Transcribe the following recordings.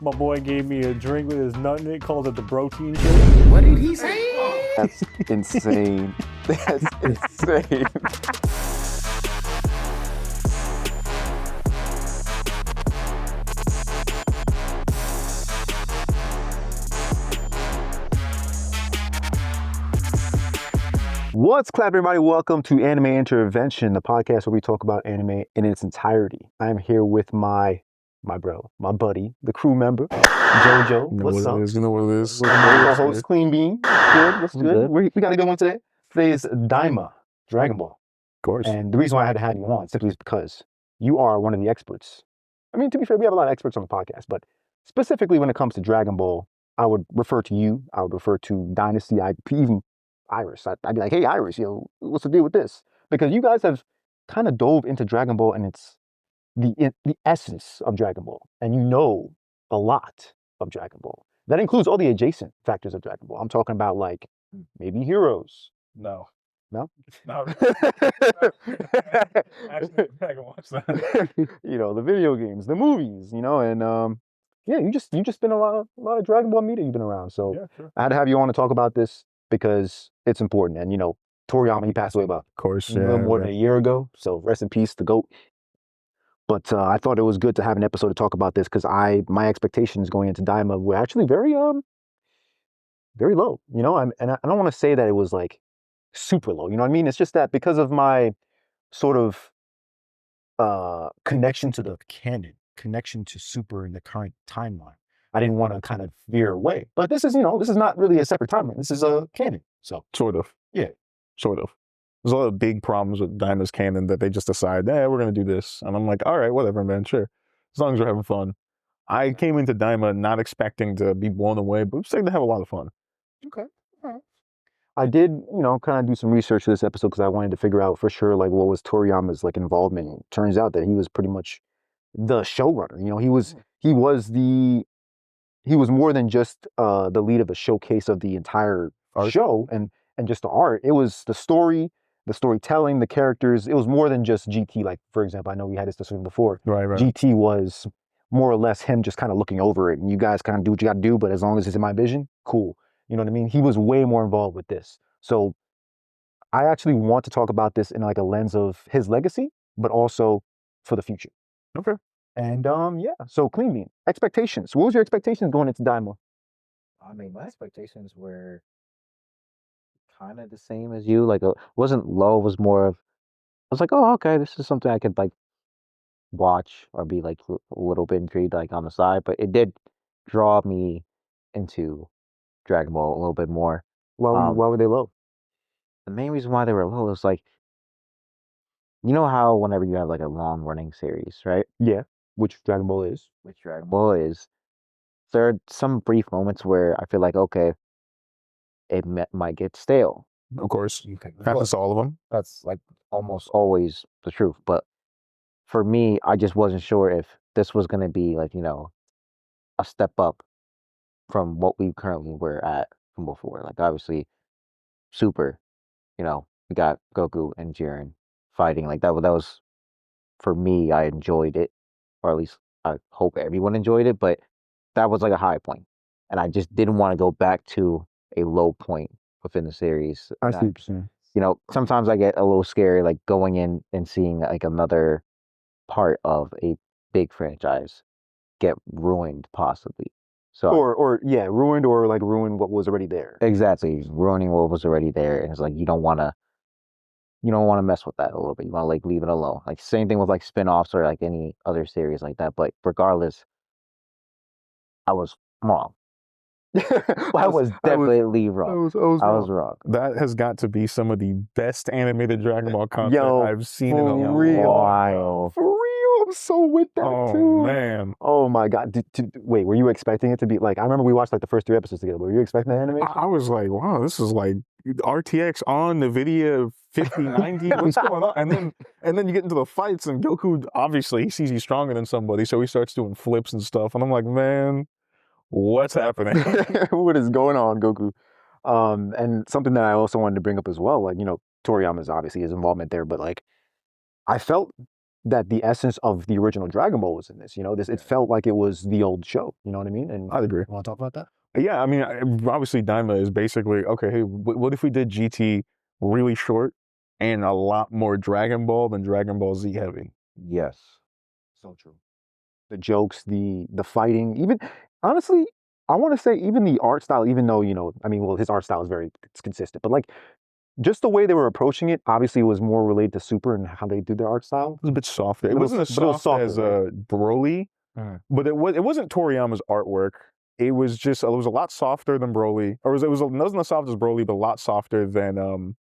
My boy gave me a drink with his nut in it, calls it the protein shake. What did he say? That's insane. That's insane. What's clap, everybody? Welcome to Anime Intervention, the podcast where we talk about anime in its entirety. I'm here with my bro, my buddy, the crew member, Jojo. What's up? You know what it is. My host, Clean Bean. Good. What's good? We got a good one today. Today is Daima, Dragon Ball. Of course. And the reason why I had to have you on simply is because you are one of the experts. I mean, to be fair, we have a lot of experts on the podcast, but specifically when it comes to Dragon Ball, I would refer to you. I would refer to Dynasty. Even Iris. I'd be like, hey, Iris, yo, what's the deal with this? Because you guys have kind of dove into Dragon Ball and it's the essence of Dragon Ball. And you know a lot of Dragon Ball. That includes all the adjacent factors of Dragon Ball. I'm talking about like maybe heroes. No. No? No. Actually, I can watch that. You know, the video games, the movies, you know, and yeah, you just been a lot of Dragon Ball media you've been around. So Yeah, sure. I had to have you on to talk about this because it's important. And you know, Toriyama, he passed away about Of course, a little more than a year ago. So rest in peace, the GOAT. But I thought it was good to have an episode to talk about this because my expectations going into Daima were actually very low. You know, and I don't want to say that it was like super low. You know what I mean? It's just that because of my sort of connection to the canon, connection to Super in the current timeline, I didn't want to kind of veer away. But this is, you know, this is not really a separate timeline. This is a canon. So sort of. Yeah. Sort of. There's a lot of big problems with Daima's canon that they just decide, we're going to do this. And I'm like, all right, whatever, man, sure. As long as we're having fun. I came into Daima not expecting to be blown away, but expecting to have a lot of fun. Okay. All right. I did, you know, kind of do some research for this episode because I wanted to figure out for sure, like, what was Toriyama's like involvement. Turns out that he was pretty much the showrunner. You know, he was more than just the lead of the showcase of the entire show and just the art. It was the story, the storytelling, the characters. It was more than just GT. Like, for example, I know we had this discussion before. Right. GT was more or less him just kind of looking over it, and you guys kind of do what you got to do. But as long as it's in my vision, cool. You know what I mean? He was way more involved with this. So I actually want to talk about this in like a lens of his legacy, but also for the future. Okay. And yeah. So Clean Bean, expectations. What was your expectations going into Daima? I mean, my expectations were kind of the same as you. Like, it wasn't low. It was more of, I was like, oh, okay, this is something I could like watch or be like a little bit intrigued, like on the side. But it did draw me into Dragon Ball a little bit more. Why were they low? The main reason why they were low is like, you know how whenever you have like a long running series, right? Yeah. Which Dragon Ball is? Which Dragon Ball is. There are some brief moments where I feel like, okay, it might get stale. Of course. Happens to all of them. That's like almost always the truth. But for me, I just wasn't sure if this was going to be like, you know, a step up from what we currently were at from before. Like, obviously, Super, you know, we got Goku and Jiren fighting. Like, that was, for me, I enjoyed it. Or at least I hope everyone enjoyed it. But that was like a high point. And I just didn't want to go back to a low point within the series. I see what you're saying. You know, sometimes I get a little scary, like going in and seeing like another part of a big franchise get ruined, possibly. So or ruined or like ruin what was already there. Exactly, ruining what was already there, and it's like you don't want to mess with that a little bit. You want to like leave it alone. Like same thing with like spin-offs or like any other series like that. But regardless, I was wrong. I was definitely wrong. I was wrong. That has got to be some of the best animated Dragon Ball content I've seen in a while. For real, I'm so with that too. Oh man. Oh my god. Wait, were you expecting it to be like? I remember we watched like the first 3 episodes together. Were you expecting the animation? I was like, wow, this is like RTX on NVIDIA 5090. What's going on? And then you get into the fights, and Goku obviously he sees he's stronger than somebody, so he starts doing flips and stuff. And I'm like, man, what's happening? What is going on, Goku? And something that I also wanted to bring up as well, like, you know, Toriyama's obviously his involvement there, but like I felt that the essence of the original Dragon Ball was in this. You know, it felt like it was the old show. You know what I mean? And I'd agree. want to talk about that? Yeah, I mean, obviously Daima is basically, okay, hey, what if we did GT really short and a lot more Dragon Ball than Dragon Ball Z heavy? Yes. So true. The jokes, the fighting, even honestly, I want to say even the art style, even though, you know, I mean, well, his art style is it's consistent, but like just the way they were approaching it, obviously was more related to Super and how they do their art style. It was a bit softer. It But wasn't as but it was soft as softer, Broly, Mhm. but it wasn't Toriyama's artwork. It was a lot softer than Broly, or it wasn't as soft as Broly, but a lot softer than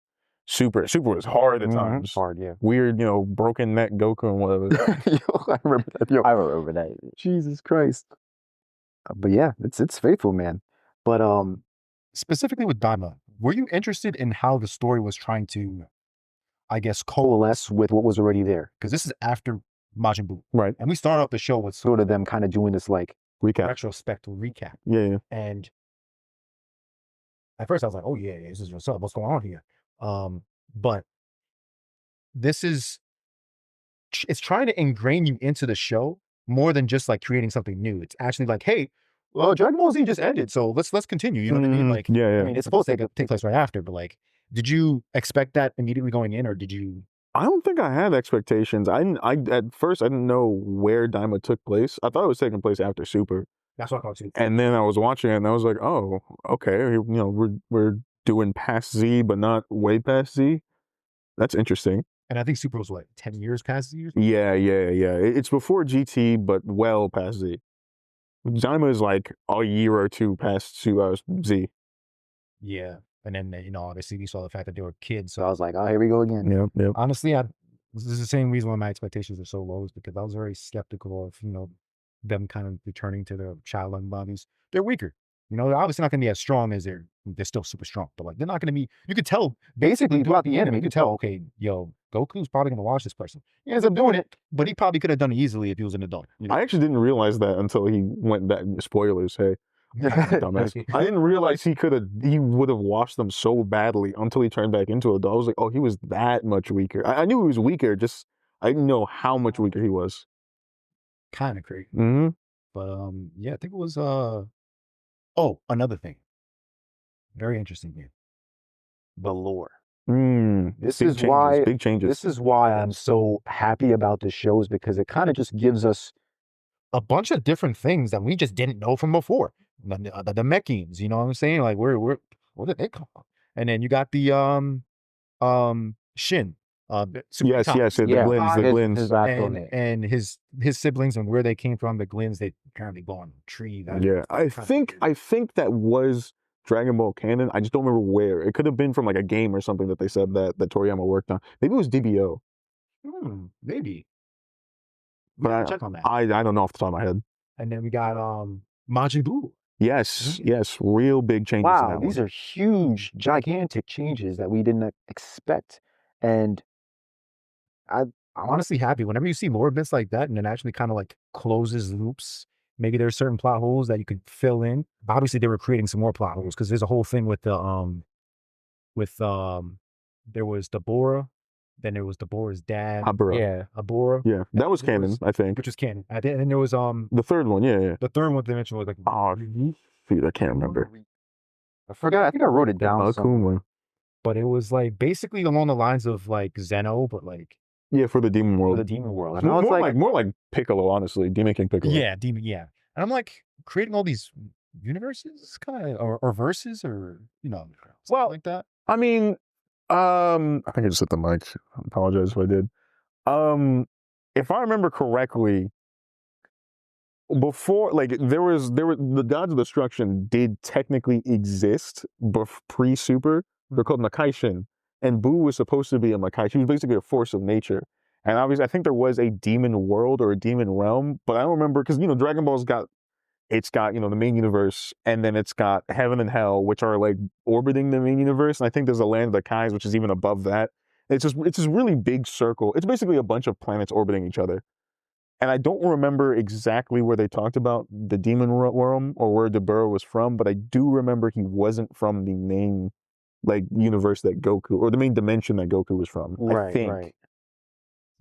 Super. Super was hard at times. Hard, yeah. Weird, you know, broken neck Goku and whatever. Yo, I remember that. Yo, I remember that. Jesus Christ. But yeah, it's faithful, man. But specifically with Daima, were you interested in how the story was trying to, I guess, coalesce with what was already there? Because this is after Majin Buu, Right. and we start off the show with sort of them kind of doing this like Recap. retrospective recap. Yeah. And at first I was like, oh yeah, this is what's up, what's going on here? But this is, it's trying to ingrain you into the show more than just like creating something new. It's actually like, hey, well, Dragon Ball Z just ended, so let's continue. You know what I mean? Like, Yeah. I mean, it's supposed to take place right after, but like, did you expect that immediately going in, or did you? I don't think I had expectations. At first I didn't know where Daima took place. I thought it was taking place after Super. That's what I called too. And then I was watching it and I was like, oh, okay, you know, we're doing past Z, but not way past Z. That's interesting. And I think Super was what, 10 years past Z? Yeah. It's before GT, but well past Z. Daima is like a year or two past Z. Yeah. And then, you know, obviously we saw the fact that they were kids. So I was like, oh, here we go again. Yep. Honestly, this is the same reason why my expectations are so low, is because I was very skeptical of, you know, them kind of returning to their childlike bodies. They're weaker. You know, they're obviously not going to be as strong as they're still super strong, but like, they're not going to be, you could tell basically throughout the anime, you could tell, okay, yo, Goku's probably going to watch this person. He ends up doing it, but he probably could have done it easily if he was an adult. You know? I actually didn't realize that until he went back. Spoilers, hey. Dumbass. I didn't realize he would have washed them so badly until he turned back into a dog. I was like, oh, he was that much weaker. I knew he was weaker, just I didn't know how much weaker he was. Kind of crazy. Mm-hmm. But yeah, I think it was another thing. Very interesting here. The lore. This is why big changes. This is why I'm so happy about the shows, because it kind of just gives us a bunch of different things that we just didn't know from before. The Mechins, you know what I'm saying? Like where did they come from? And then you got the Shin. Yes, the Glins. And his siblings and where they came from, the Glins, they apparently go on a tree. I think that was Dragon Ball canon. I just don't remember where. It could have been from like a game or something that they said that Toriyama worked on. Maybe it was DBO. Maybe. But check on that. I don't know off the top of my head. And then we got Majin Buu. Yes, real big changes. Wow, these are huge, gigantic changes that we didn't expect. And I'm honestly happy whenever you see more events like that, and it actually kind of like closes loops. Maybe there's certain plot holes that you could fill in. Obviously, they were creating some more plot holes, because there's a whole thing with the there was Deborah, then there was Deborah's dad. Abura. Yeah, Abura. Yeah, that was canon, I think. Which was canon. And then there was the third one. Yeah. The third one they mentioned was like, oh, shoot, I can't remember. I forgot. I think I wrote it down. Akuma. But it was like basically along the lines of like Zeno, but like for the Demon World. For the Demon World. And I was more like Piccolo, honestly. Demon King Piccolo. Yeah, Demon. Yeah, and I'm like creating all these universes, kind of, or verses, or you know, like that. I mean, I think I just hit the mic. I apologize if I did. If I remember correctly, before, like, there were the Gods of Destruction did technically exist pre-Super. They're called Makaishin, and Buu was supposed to be a Makai. She was basically a force of nature. And obviously, I think there was a demon world or a demon realm, but I don't remember, because, you know, Dragon Ball's got, you know, the main universe, and then it's got heaven and hell, which are like orbiting the main universe. And I think there's a land of the Kais, which is even above that. It's this really big circle. It's basically a bunch of planets orbiting each other. And I don't remember exactly where they talked about the demon realm or where Deborah was from, but I do remember he wasn't from the main, like, universe that Goku, or the main dimension that Goku was from. I think.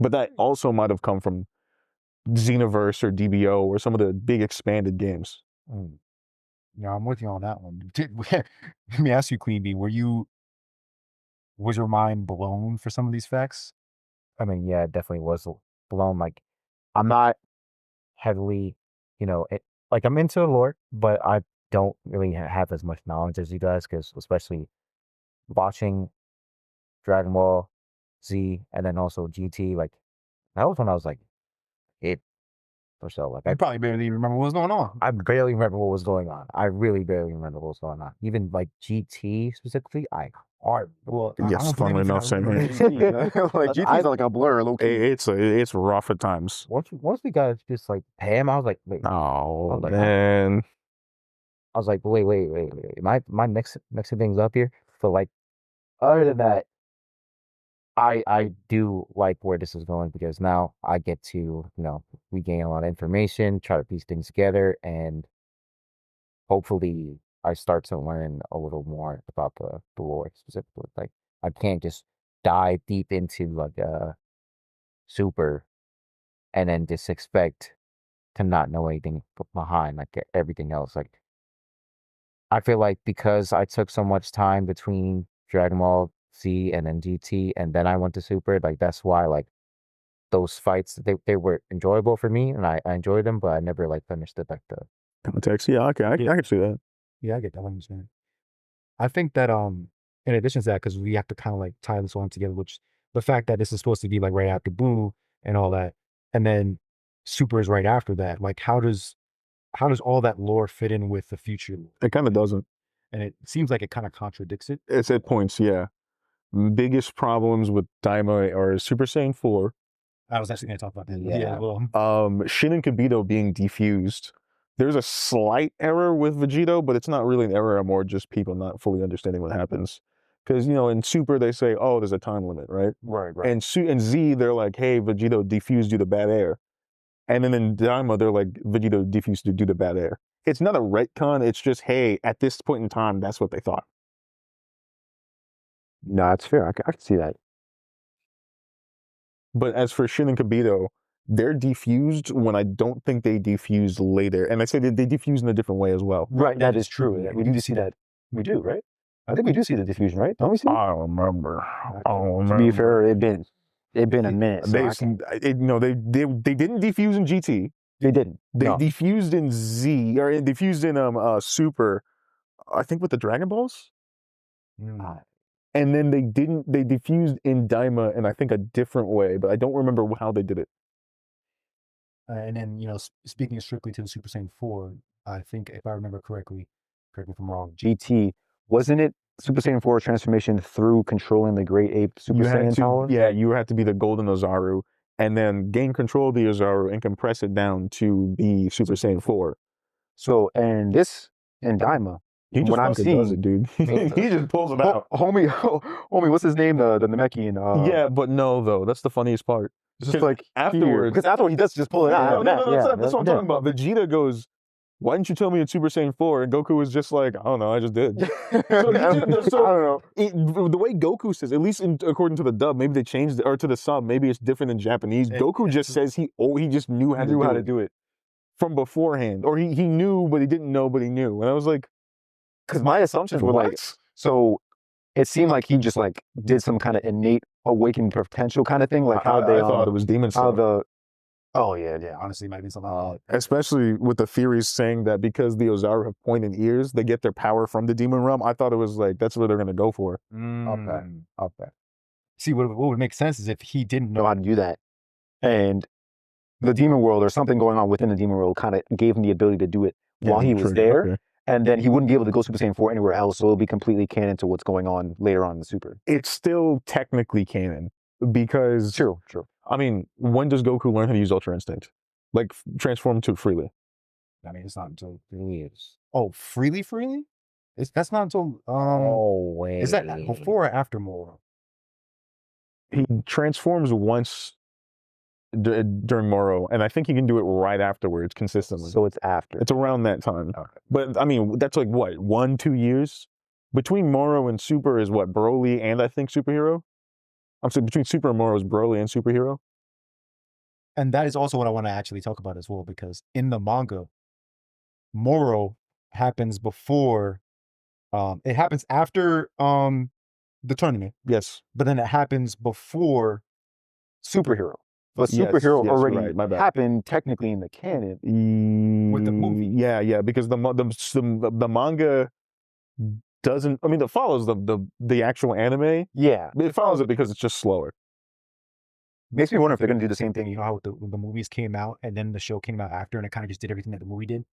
But that also might have come from Xenoverse or DBO or some of the big expanded games. Yeah, I'm with you on that one. Let me ask you, Queen Bee, was your mind blown for some of these facts? I mean, yeah, it definitely was blown. Like, I'm not heavily, like I'm into the lore, but I don't really have as much knowledge as you guys, because especially watching Dragon Ball Z and then also GT, like that was when I was like 8 or so. Like I probably barely even remember what was going on. I barely remember what was going on. I really barely remember what was going on. Even like GT specifically, Well, Yes, funnily enough, same here. Like GT's like a blur, low key. It's rough at times. once we got just like Pam, I was like, wait, Oh like, man, I was like, wait, am I mixing things up here? So like, other than that, I do like where this is going, because now I get to, regain a lot of information, try to piece things together, and hopefully I start to learn a little more about the lore specifically. Like, I can't just dive deep into like Super and then just expect to not know anything behind like everything else. Like, I feel like because I took so much time between Dragon Ball Z and then GT, and then I went to Super, like that's why like those fights, they were enjoyable for me, and I enjoyed them, but I never like finished it like the context. Yeah, I can see that. Yeah, I get that 100%. I think that in addition to that, because we have to kind of like tie this all together, which the fact that this is supposed to be like right after Boo and all that, and then Super is right after that. Like, how does all that lore fit in with the future? It kind of doesn't. And it seems like it kind of contradicts it. It's at points, yeah. Biggest problems with Daima are Super Saiyan 4. I was actually going to talk about that. Yeah. Well, Shin and Kibito being defused. There's a slight error with Vegito, but it's not really an error, more just people not fully understanding what happens. Because, in Super, they say, oh, there's a time limit, right? right. And Z, they're like, hey, Vegito defused due to bad air. And then in Daima, they're like, Vegito defused due to bad air. It's not a retcon, it's just, hey, at this point in time, that's what they thought. No, that's fair. I can see that. But as for Shin and Kibito, they're defused when I don't think they defused later. And I say they defuse in a different way as well. Right, that is true. We do see that. We do, right? I think we do see the diffusion, right? Don't we see it? I don't remember. To be fair, it been a minute. So they didn't defuse in GT. they didn't. They No. defused in Z, or defused in Super, I think with the Dragon Balls. And then they defused in Daima in I think a different way, but I don't remember how they did it. And then, speaking strictly to the Super Saiyan 4, I think if I remember correctly, correct me if I'm wrong, GT, wasn't it Super Saiyan 4 transformation through controlling the Great Ape Super Saiyan power? Yeah, you had to be the Golden Ozaru and then gain control of the Ozaru and compress it down to be Super Saiyan 4. So, and this, in Daima, He just what I'm fucking does seeing, it, dude. He just pulls it out. homie, what's his name? The Namekian. Yeah, but no, though. That's the funniest part. Just like afterwards. because afterward he does just pull it out. No, that's what I'm talking about. Vegeta goes, why didn't you tell me it's Super Saiyan 4? And Goku was just like, I don't know, I just did. I don't know. The way Goku says, at least according to the dub, maybe they changed it, or to the sub, maybe it's different in Japanese. Goku just says he just knew how to do it from beforehand. Or he knew, but he didn't know, but he knew. And I was like, because my assumptions were like, so it seemed like he just like did some kind of innate awakened potential kind of thing, like how they I thought it was demon stuff. Oh yeah, honestly, it might be something. Especially with the theories saying that because the Ozaru have pointed ears, they get their power from the demon realm. I thought it was like that's what they're gonna go for. Okay. See, what would make sense is if he didn't know how to do that, and the demon world or something going on within the demon world kind of gave him the ability to do it while he was there. Okay. And then he wouldn't be able to go Super Saiyan 4 anywhere else, so it'll be completely canon to what's going on later on in the Super. It's still technically canon because True. I mean, when does Goku learn how to use Ultra Instinct? Like transform to freely? I mean, it's not until 3 years. Oh, freely? That's not until oh wait. Is that before or after Moro? He transforms once during Moro, and I think he can do it right afterwards consistently. So it's after. It's around that time. Okay. But I mean, that's like what, 1-2 years? Between Moro and Super is what, Broly and I think Superhero? I'm saying between Super and Moro is Broly and Superhero? And that is also what I want to actually talk about as well, because in the manga, Moro happens before, it happens after the tournament, Yes. but then it happens before Superhero. But Yes, superhero yes, already right, my bad. happened technically in the canon. with the movie. Yeah, because the manga doesn't. I mean, it follows the actual anime. Yeah. It follows it because it's just slower. Makes me wonder if they're going to do the same thing. You know how the movies came out and then the show came out after, and it kind of just did everything that the movie did.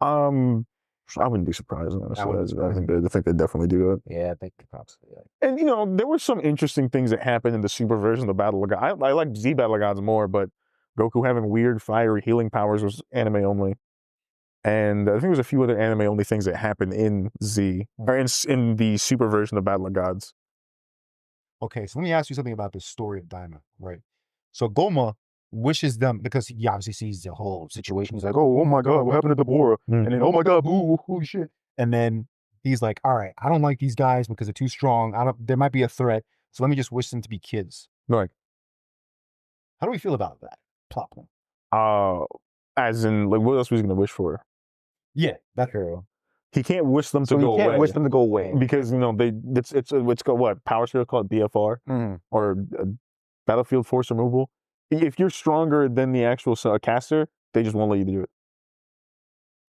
I wouldn't be surprised, honestly. wouldn't be I think they definitely do that. Yeah, I think probably. Like, And you know, there were some interesting things that happened in the Super version of the Battle of Gods. I like Z Battle of Gods more, but Goku having weird fiery healing powers was anime only. And I think there's a few other anime only things that happened in Z or in the Super version of Battle of Gods. Okay, so let me ask you something about the story of Daima, right? So Goma wishes them, because he obviously sees the whole situation. He's like, oh my God, what happened to Deborah? Mm. And then, oh my God, boo, holy shit. And then he's like, all right, I don't like these guys because they're too strong. There might be a threat. So let me just wish them to be kids. Right. How do we feel about that plot point? As in, like, what else was he gonna wish for? Yeah, that's true. He can't wish them So to go you can't away wish them to go away. because you know it's called what power skill called BFR or battlefield force removal. If you're stronger than the actual caster, they just won't let you do it.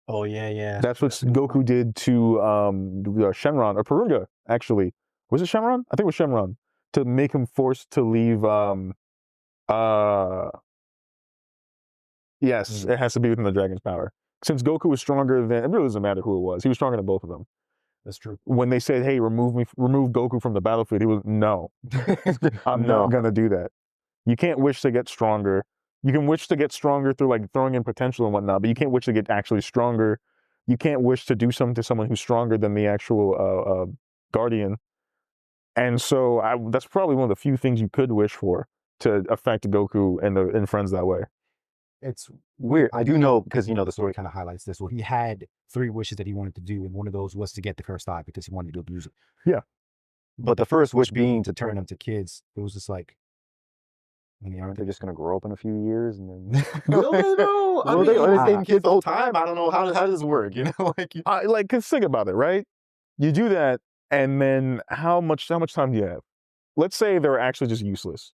Oh yeah. That's what Goku did to Shenron or Purunga. Actually, was it Shenron? I think it was Shenron, to make him forced to leave. Yes, it has to be within the dragon's power. Since Goku was stronger than, it really doesn't matter who it was. He was stronger than both of them. That's true. When they said, "Hey, remove Goku from the battlefield," he was no. I'm not gonna do that. You can't wish to get stronger. You can wish to get stronger through like throwing in potential and whatnot, but you can't wish to get actually stronger. You can't wish to do something to someone who's stronger than the actual guardian. And so that's probably one of the few things you could wish for to affect Goku and friends that way. It's weird. I do know, because you know the story kind of highlights this. Well, he had 3 wishes that he wanted to do, and one of those was to get the cursed eye because he wanted to abuse it. Yeah. But the first wish being to turn them to kids, it was just like, I mean, aren't they just going to grow up in a few years and then? Will they though? Are they staying kids the whole time? I don't know. How does this work? You know, like, cause think about it, right? You do that, and then how much time do you have? Let's say they're actually just useless.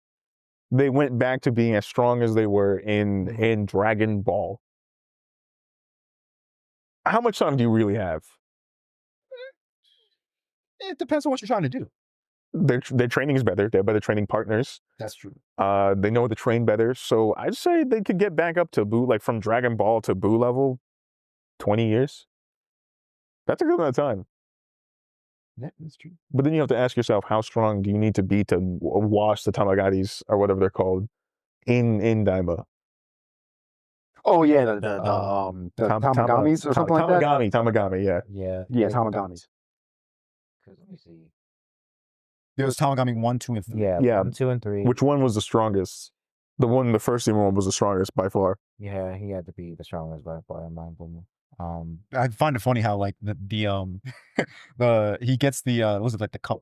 They went back to being as strong as they were in Dragon Ball. How much time do you really have? it depends on what you're trying to do. Their training is better. They're better training partners. That's true. They know how to train better. So I'd say they could get back up to Buu, like from Dragon Ball to Buu level, 20 years. That's a good amount of time. Yeah, that's true. But then you have to ask yourself, how strong do you need to be to wash the Tamagatis or whatever they're called in Daima? Oh yeah, the Tamagamis or something like that. Tamagami, yeah. Yeah, Tamagamis. Let me see. There was Tamagami 1, 2, and 3. Yeah. 1, 2, and 3. Which one was the strongest? The first one was the strongest by far. Yeah, he had to be the strongest by far in my opinion. I find it funny how like the he gets the what was it, like the cup.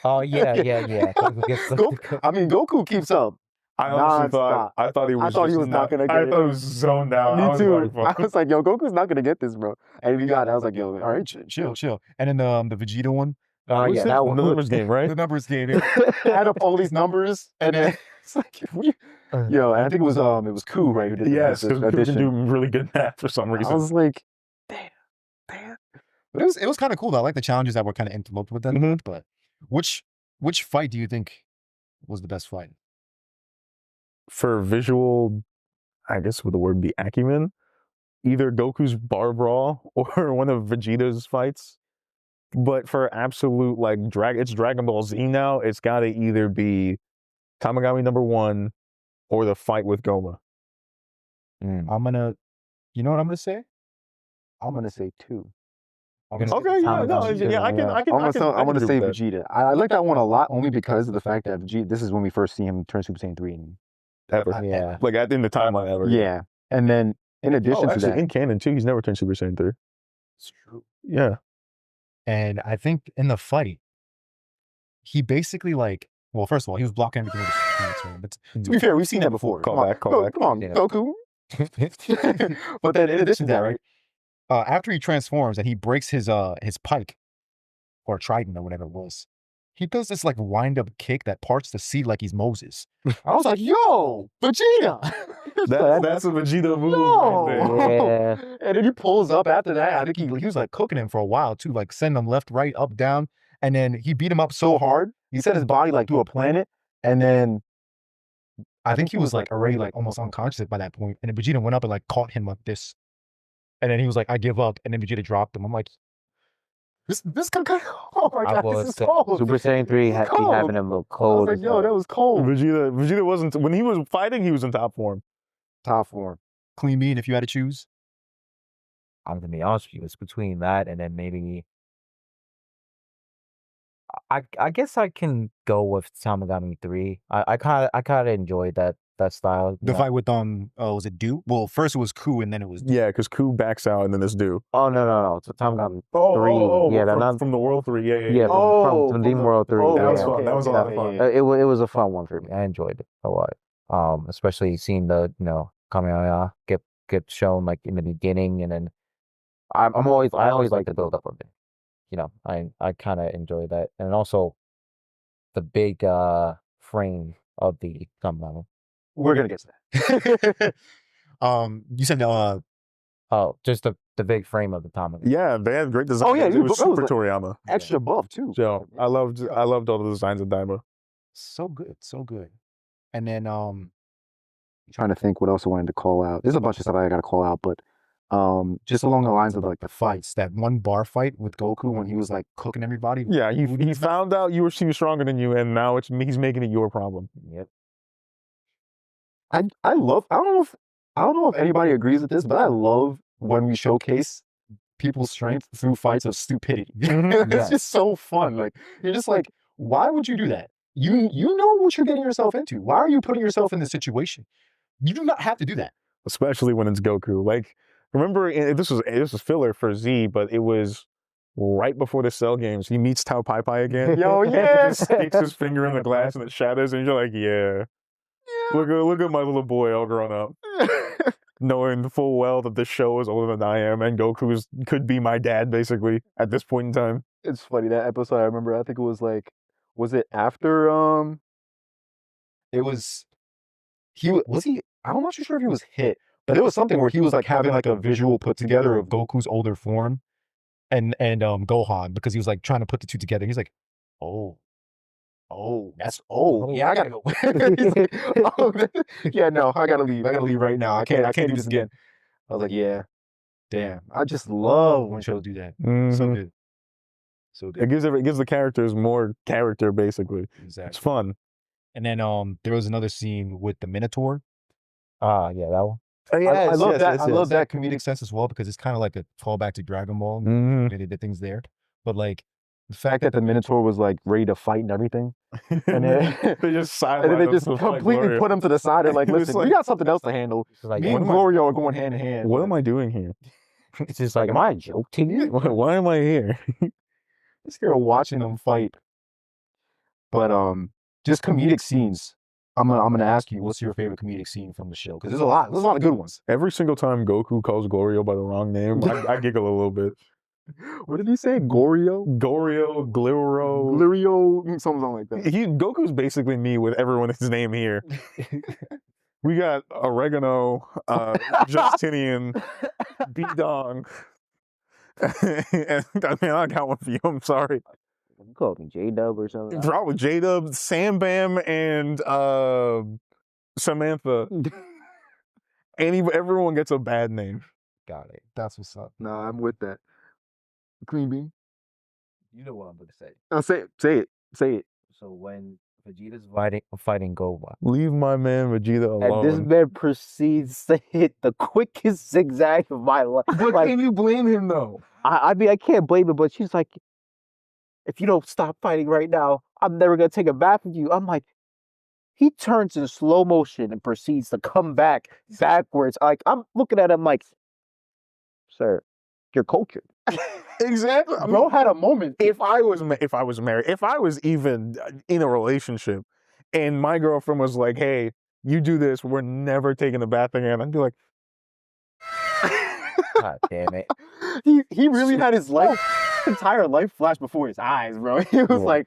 Oh yeah. Goku gets the cup. I mean, Goku keeps up. I honestly thought he was not gonna get I it. thought he was zoned out. Me too. I I was like, yo, Goku's not gonna get this, bro. And he got it. I was like, yo, all right, chill. And then the Vegeta one. Yeah, that one. The numbers game, right? The numbers game. Add up all these numbers, and then it's like, yo, and I think it was Ku, right? Who did Yes, this because can addition. do really good math for some reason. I was like, damn. But it was kind of cool though. I like the challenges that were kind of interloped with them. Mhm. But which fight do you think was the best fight? For visual, I guess would the word be acumen? Either Goku's bar brawl or one of Vegeta's fights. But for absolute like it's Dragon Ball Z now, it's gotta either be Tamagami #1 or the fight with Goma. I'm gonna, you know what I'm gonna say? I'm gonna say 2. I'm gonna say Okay, yeah, no, Tamagami. yeah, I can. I'm gonna say agree with that. Vegeta. I like that one a lot only because of the fact that Vegeta. This is when we first see him turn Super Saiyan 3. Ever. Yeah. Like in the timeline ever. Yeah, and then in addition to actually, that, in canon too, he's never turned Super Saiyan 3. it's true. Yeah. And I think in the fight, he basically like Well, first of all, he was blocking everything with his hands, man. But to be fair, we've seen that before. Call Come on, back, call back. Come on, Yeah. Goku. But then in addition to that, right? After he transforms and he breaks his pike or trident or whatever it was, he does this like wind up kick that parts the sea like he's Moses. I was like, yo, Vegeta. That's a Vegeta move right there. Yeah. And then he pulls up after that. I think he was like cooking him for a while too, like send him left, right, up, down. And then he beat him up so hard, he set his body like to a planet. And then I think he was like already like almost unconscious by that point. And then Vegeta went up and like caught him like this. And then he was like, I give up. And then Vegeta dropped him. I'm like, this kind of, oh my God, this is cold. Super Saiyan 3 had be Cold. having him look I was cold. like, as yo, hell. that was cold. Vegeta wasn't, when he was fighting, he was in top form. Top form. Clean mean if you had to choose. I'm gonna be honest with you, it's between that and then maybe I guess I can go with Tamagami 3. I kinda enjoyed that style. The fight with was it Do? Well, first it was Ku and then it was Do. Yeah, because Ku backs out and then this dude. Oh no. It's a Tamagami 3. Yeah, from the World 3. Yeah. yeah, Oh, from from Team the- World 3. oh, That was yeah. fun. That was a lot of Yeah, fun. yeah, It was a fun one for me. I enjoyed it a lot. Especially seeing the Kamehameha get shown like in the beginning, and then I always like the build up of it. I kind of enjoy that, and also the big frame of the Kamehameha. We're gonna get to that. You said Oh, just the big frame of the Kamehameha. Yeah, they had great designs. Oh, yeah, it was that was super like- Toriyama. Extra buff too. So I loved all the designs of Daima. so good. And then Trying to think what else I wanted to call out. There's a bunch of stuff I gotta call out, but just along the lines of like the fights, that one bar fight with Goku when he was like cooking everybody. Yeah, he found out he was stronger than you, and now he's making it your problem. Yep. I love. I don't know if anybody agrees with this, but I love when we showcase people's strength through fights of stupidity. It's Yeah. just so fun. Like you're just like, why would you do that? You know what you're getting yourself into. Why are you putting yourself in this situation? You do not have to do that. Especially when it's Goku. Like, remember, this was filler for Z, but it was right before the Cell games. He meets Tao Pai Pai again. Yo, He yeah. just sticks his finger in the glass and it shatters, and you're like, yeah. Look at my little boy all grown up. Knowing full well that this show is older than I am, and Goku could be my dad, basically, at this point in time. It's funny, that episode I remember, I think it was like, was it after It was he I'm not sure if he was hit, but it was something where he was like having like a visual put together of Goku's older form and Gohan, because he was like trying to put the two together. He's like, that's yeah, I gotta go. He's like, oh, yeah, no, I gotta leave right now. I can't do this again. I was like, yeah, damn. I just love when shows do that. So Mhm. good. So It good. gives the characters more character, basically. It's Exactly. fun. And then there was another scene with the Minotaur. Yeah, that one. I love that. I love that comedic sense as well, because it's kind of like a callback to Dragon Ball. Mhm. They did things there, but like the fact that the Minotaur was like ready to fight and everything, and then they just and then they just completely put him to the side and like, It was listen, we like- got something else to handle. It's like, Me and Glorio are going hand in hand. What am I doing here? it's just like, am I a joke to you? Why am I here? Just here watching them fight. But just comedic scenes. I'm gonna ask you, what's your favorite comedic scene from the show? Because there's a lot. There's a lot of good ones. Every single time Goku calls Glorio by the wrong name, I giggle a little bit. What did he say? Gorio? Gorio, Gliro. Glorio? Something like that. Goku's basically me with everyone his name here. We got Oregano, Justinian, B-Dong. And I mean, I got one for you. I'm sorry. You called me J-Dub or something? Probably J-Dub, Sam Bam, and Samantha. Everyone gets a bad name. got it. That's what's up. Nah, I'm with that. Clean bean. You know what I'm gonna say. I'll say it. Say it. So when Vegeta's fighting Goku, Leave my man Vegeta alone. and this man proceeds to hit the quickest zigzag of my life. But Like, can you blame him though? I mean, I can't blame it, but she's like, if you don't stop fighting right now, I'm never gonna take a bath with you. I'm like, he turns in slow motion and proceeds to come backwards. Like, I'm looking at him like, sir, you're cultured. Exactly. I mean, Bro had a moment. if I was married, if I was even in a relationship, and my girlfriend was like, "Hey, you do this, we're never taking a bath again," I'd be like, God damn it. He really had his entire life flash before his eyes, bro. He was Yeah. like,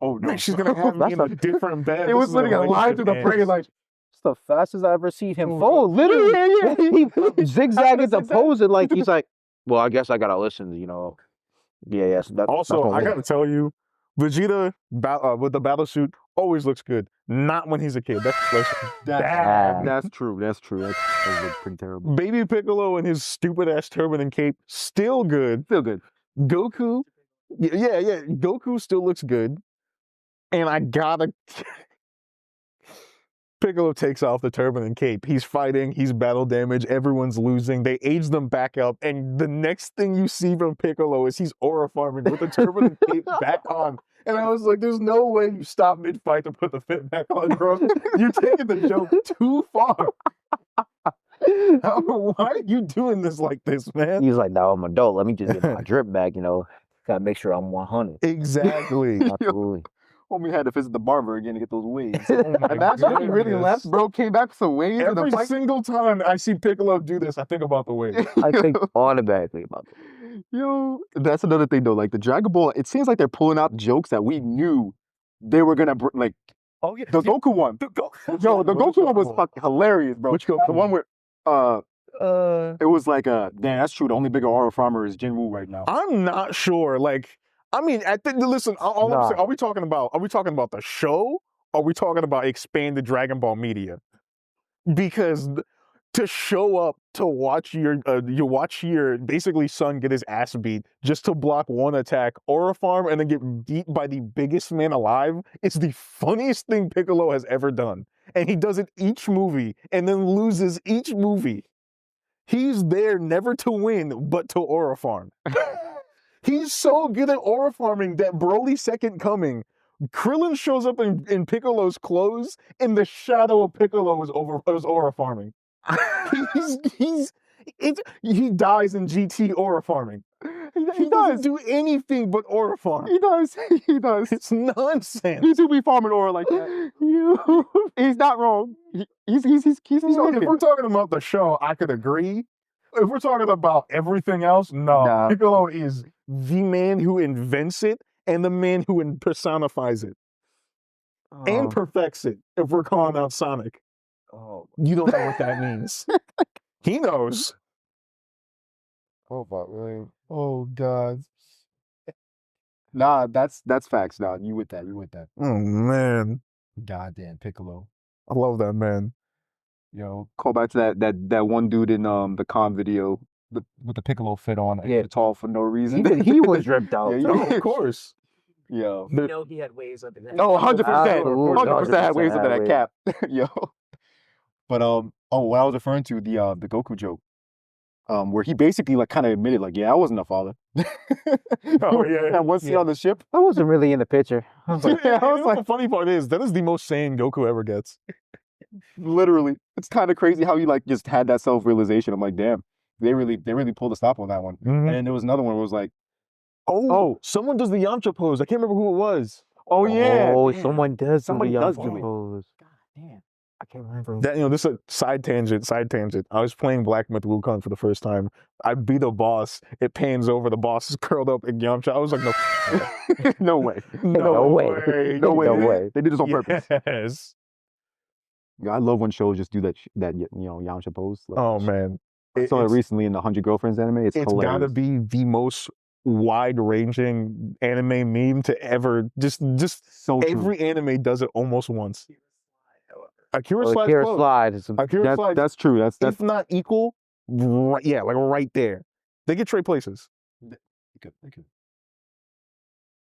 oh no, "Man, she's gonna have me in a That's different bed." it was literally a line through the brain, like, It's the fastest I ever seen him Oh, fold. Literally, yeah. he zigzagging the zigzag. pose it like he's like, well, I guess I gotta listen. You know, yeah. So that's Also, what I gotta tell you, Vegeta with the battle suit always looks good. Not when he's a kid. That's bad. That's true. That looks pretty terrible. Baby Piccolo and his stupid ass turban and cape still good. Feel good. Goku, yeah. Goku still looks good. And I gotta. Piccolo takes off the turban and cape. He's fighting. He's battle damage. Everyone's losing. They age them back up. And the next thing you see from Piccolo is he's aura farming with the turban and cape back on. And I was like, there's no way you stop mid-fight to put the fit back on, bro. You're taking the joke too far. Why are you doing this like this, man? He's like, now I'm an adult. Let me just get my drip back. You know, gotta make sure I'm 100. Exactly. Absolutely. Homie had to visit the barber again to get those waves. Oh my Imagine if he really goodness. left, bro. Came back with some waves. in the Every fight. single time I see Piccolo do this, I think about the way. I think automatically about that. Yo, that's another thing though. Like the Dragon Ball, it seems like they're pulling out jokes that we knew they were gonna like. Oh yeah, The Goku one. Yo, the Goku one was fucking hilarious, bro. Which Goku? The one where it was like damn, that's true. The only bigger aura farmer is Jinwoo right now. I'm not sure. Like, I mean, listen. All I'm saying, are we talking about the show? Or are we talking about expanded Dragon Ball media? Because to show up to watch your basically son get his ass beat just to block one attack, aura farm, and then get beat by the biggest man alive, it's the funniest thing Piccolo has ever done. And he does it each movie and then loses each movie. He's there never to win, but to aura farm. He's so good at aura farming that Broly's second coming, Krillin shows up in Piccolo's clothes, and the shadow of Piccolo is aura farming. He dies in GT aura farming. He doesn't do anything but aura farm. He does. He does. It's nonsense. He do be farming aura like that. He's not wrong. He's So if joking. we're talking about the show, I could agree. If we're talking about everything else, no. Nah. Piccolo is the man who invents it and the man who personifies it and perfects it. If we're calling out Sonic, you don't know what that means. He knows. Oh God. Nah, that's facts. Nah, you with that. Oh man, Goddamn Piccolo. I love that man. Yo, call back to that one dude in the con video, With the Piccolo fit on. yeah, tall for no reason. Even he was ripped out. Yeah, Oh, of course. Yo. You know he had waves under that. No, 100%. Absolutely. 100% had waves under that 100% cap. Yo. But what I was referring to, the Goku joke. Where he basically like kind of admitted, like, yeah, I wasn't a father. Oh, yeah. And once he on the ship, I wasn't really in the picture. I was like, yeah, I was You know, like, the funny part is that is the most sane Goku ever gets. literally, it's kind of crazy how he like just had that self-realization. I'm like, damn, they really pulled a stop on that one. Mhm. And there was another one where it was like, Oh, someone does the Yamcha pose. I can't remember who it was. oh yeah, oh, damn. someone does. Somebody do the does young do it. pose. God damn. I can't remember. That, this is a side tangent. I was playing Black Myth Wukong for the first time. I beat a boss. It pans over. The boss is curled up in Yamcha. I was like, no, No way. No way. No way. No way. They did this on purpose. Yes. Yeah, I love when shows just do that Yamcha pose. Like, Oh man. I saw it recently in the 100 Girlfriends anime. It's It's hilarious. gotta be the most wide-ranging anime meme to ever. Just So true. every anime does it almost once. Akira Well, Slide's Akira close. Slide is Akira Slide, That's true. That's if not equal, right, yeah, like right there. They get trade places. They could.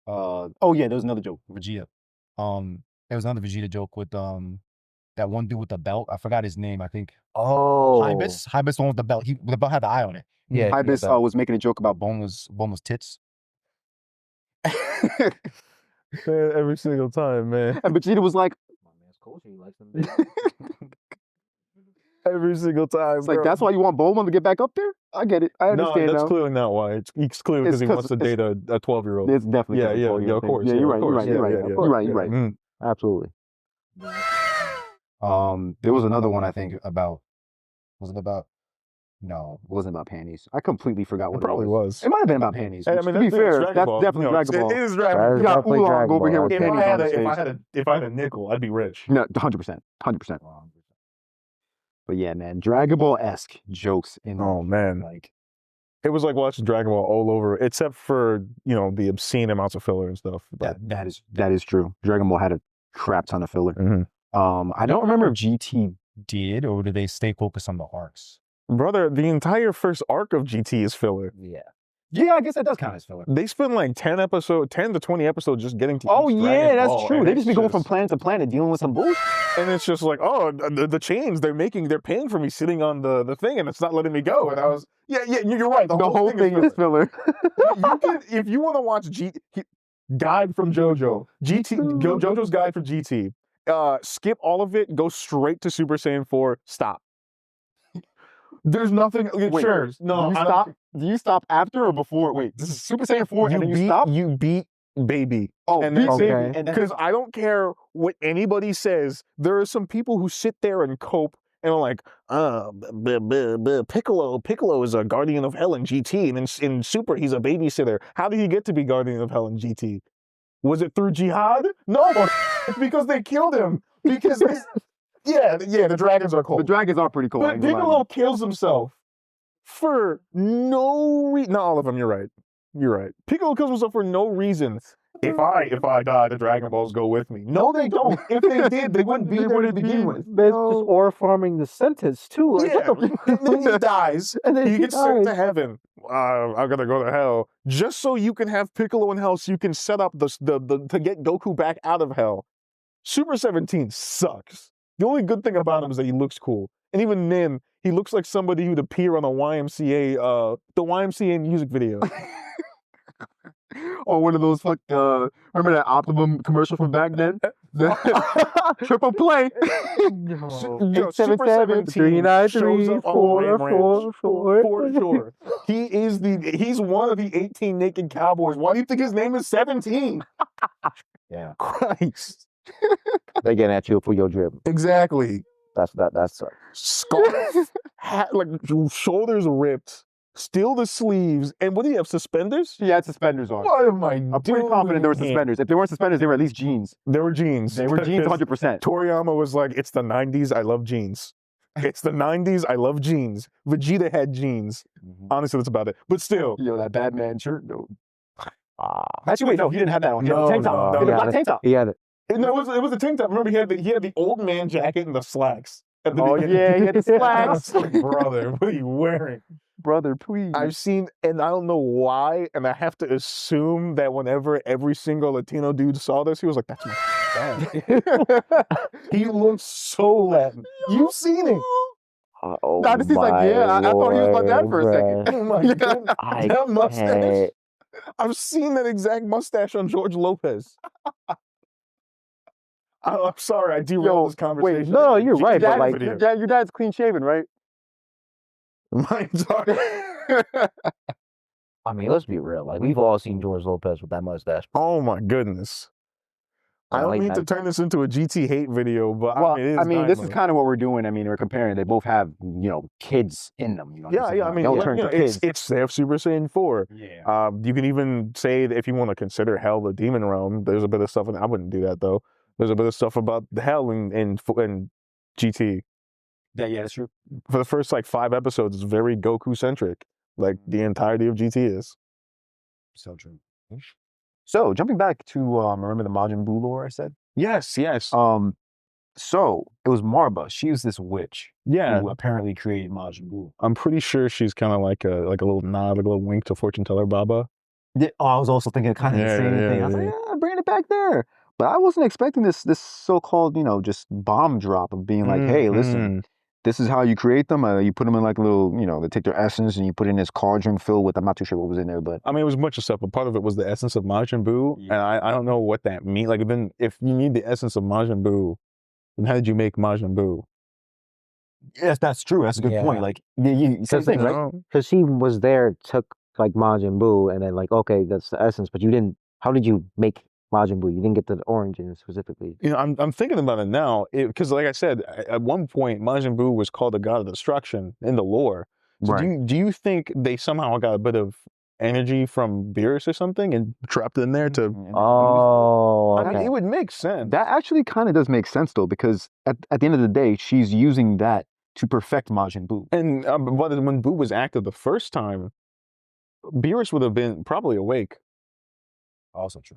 Oh yeah, there was another joke, Vegeta. There was another Vegeta joke with that one dude with the belt. I forgot his name. I think Oh. Hybis, the one with the belt. The belt had the eye on it. Yeah. Ibis yeah, was making a joke about Boneless tits. Man, every single time, man. and Vegeta was like, My man's coach, he likes them. every single time. It's like bro. that's why you want Bulma to get back up there. I get it. I No, understand that's now. clearly not why. It's clearly because he wants to date a 12-year-old. It's definitely Yeah, yeah, yeah, of course. Yeah, Yeah, you're of right. You're course. right. You're Yeah, right. yeah, yeah. You're right. You're right. Mm. Absolutely. There was another one I think about. Was it about? No. It wasn't about panties. I completely forgot what It probably was. It might have been about panties. Hey, I which, mean, to be it's fair, Dragon that's Ball. definitely No, Dragon Ball. It is That Dragon is Ball. You got definitely Oolong Dragon over here Ball. with If panties I on had his face. if I had a nickel, I'd be rich. No, 100%. 100%. But yeah, man, Dragon Ball-esque jokes in Oh man, like it was like watching Dragon Ball all over, except for the obscene amounts of filler and stuff. But that is true. Dragon Ball had a crap ton of filler. Mhm. I don't remember if GT Did or did they stay focused on the arcs? brother, the entire first arc of GT is filler. Yeah. Yeah, I guess that does count as filler. They spend like 10 to 20 episodes just getting to. Oh each yeah, Dragon that's Ball, true. and They it's just be going from planet to planet dealing with some bullshit. and it's just like, oh, the chains they're paying for me sitting on the thing, and it's not letting me go. And I was, yeah, you're right. The whole thing is filler. You can, if you want to watch Guide from JoJo, JoJo's Guide for GT, skip all of it, go straight to Super Saiyan 4, stop. There's nothing. Wait, sure, no, Do you stop after or before? Wait, this is Super Saiyan 4 and then you stop? You beat Baby. Oh, and beat that's Baby. okay. And then Because I don't care what anybody says. There are some people who sit there and cope and are like, Piccolo is a guardian of hell in GT, and in Super he's a babysitter. How did he get to be guardian of hell in GT? Was it through jihad? No, it's because they killed him. Because the dragons are cool. the dragons are pretty cool. I But ain't gonna lie. Piccolo kills himself for no reason. Not all of them. You're right. You're right. Piccolo kills himself for no reason. If I die, the Dragon Balls go with me. No, they don't. If they did, they wouldn't be there to begin with. That's just or farming the sentence too. Like, Yeah. what the And then he dies. And then he he gets sent to dies. heaven. I'm gonna go to hell just so you can have Piccolo in hell, so you can set up the to get Goku back out of hell. Super 17 sucks. The only good thing about him is that he looks cool, and even then, he looks like somebody who'd appear on the YMCA music video. Or one of those remember that Optimum commercial from back then? Triple play. Yo, Super 17 shows up on Ram Ranch. For sure. He's one of the 18 naked cowboys. Why do you think his name is 17? Yeah. Christ. They getting at you for your drip. Exactly. That's Scarf, hat, like shoulders ripped, still the sleeves, and what do you have, suspenders? He had suspenders on. What am I I'm pretty confident there were suspenders. If they weren't suspenders, they were at least jeans. There were jeans. They were jeans 100%. Toriyama was like, it's the 90s, I love jeans. It's the 90s, I love jeans. Vegeta had jeans. Honestly, that's about it. But still. Yo, that Batman shirt, though. Actually, wait, no, he didn't have that on. He had No, a tank top. no, He had a no. black tank top. He had it. No, it was a tank top. Remember, he had the old man jacket and the slacks. At the Oh, beginning. yeah, he had the slacks. I was like, brother, what are you wearing? Brother, please. I've seen, and I don't know why, and I have to assume that whenever every single Latino dude saw this, he was like, that's my dad. He looks so Latin. You've seen it. Oh, Nah, this is like, yeah, I thought he was my dad for a second. Oh my God. I That mustache. can't. I've seen that exact mustache on George Lopez. I'm sorry, I derailed this conversation. no, you're right, but Dad- like- your dad's clean shaven, right? Mine's I mean, let's be real. Like, we've all seen George Lopez with that mustache. Oh my goodness. I don't Like mean to that. turn this into a GT hate video, but Well, I mean, it is this is Dynamite. kind of what we're doing. I mean, we're comparing. They both have, kids in them. You know, Yeah. I mean, they'll yeah, turn you to know, kids. they have Super Saiyan 4. Yeah. You can even say that if you want to consider hell the demon realm, there's a bit of stuff, and I wouldn't do that though. There's a bit of stuff about the hell in GT. Yeah, that's true. For the first like 5 episodes, it's very Goku centric. Like the entirety of GT is. So true. So jumping back to remember the Majin Buu lore I said? Yes. So it was Marba. She was this witch Yeah. who apparently created Majin Buu. I'm pretty sure she's kind of like a little nod, like a little wink to fortune teller Baba. Yeah, I was also thinking kind of the same thing. I was like, yeah, bring it back there. But I wasn't expecting this so-called, just bomb drop of being like, hey, listen, this is how you create them. You put them in like a little, they take their essence and you put it in this cauldron filled with, I'm not too sure what was in there, but. I mean, it was a bunch of stuff, but part of it was the essence of Majin Buu, Yeah. and I don't know what that means. Like, then if you need the essence of Majin Buu, then how did you make Majin Buu? Yes, that's true. That's a good point. Yeah. Like, same thing, right? Because he was there, took like Majin Buu, and then like, okay, that's the essence, but you didn't. How did you make Majin Buu? You didn't get the origin specifically. You know, I'm thinking about it now because, like I said, at one point Majin Buu was called the god of destruction in the lore. So Right. do you think they somehow got a bit of energy from Beerus or something and trapped it in there to? Oh, I mean, okay. it would make sense. That actually kind of does make sense though, because at the end of the day, she's using that to perfect Majin Buu. And when Buu was active the first time, Beerus would have been probably awake. Also true.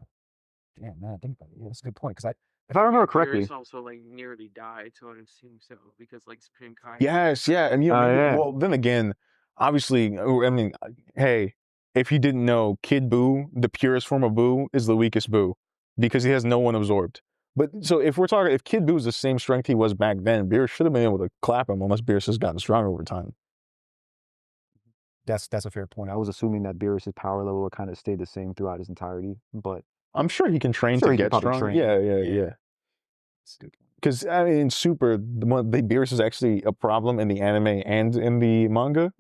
Damn, man, I think about it. Yeah, that's a good point. Because If I remember correctly. Beerus also like nearly died, so I assume so because like Supreme Kai. Yes, yeah, and you know, maybe, yeah. well, then again, obviously, I mean, hey, if you didn't know, Kid Buu, the purest form of Buu, is the weakest Buu because he has no one absorbed. But so if we're talking, if Kid Buu is the same strength he was back then, Beerus should have been able to clap him unless Beerus has gotten stronger over time. that's a fair point. I was assuming that Beerus's power level would kind of stay the same throughout his entirety, but I'm sure he can train Sure to he can get probably strong. train. Yeah. That's a good point. Because I mean, in Super, Beerus is actually a problem in the anime and in the manga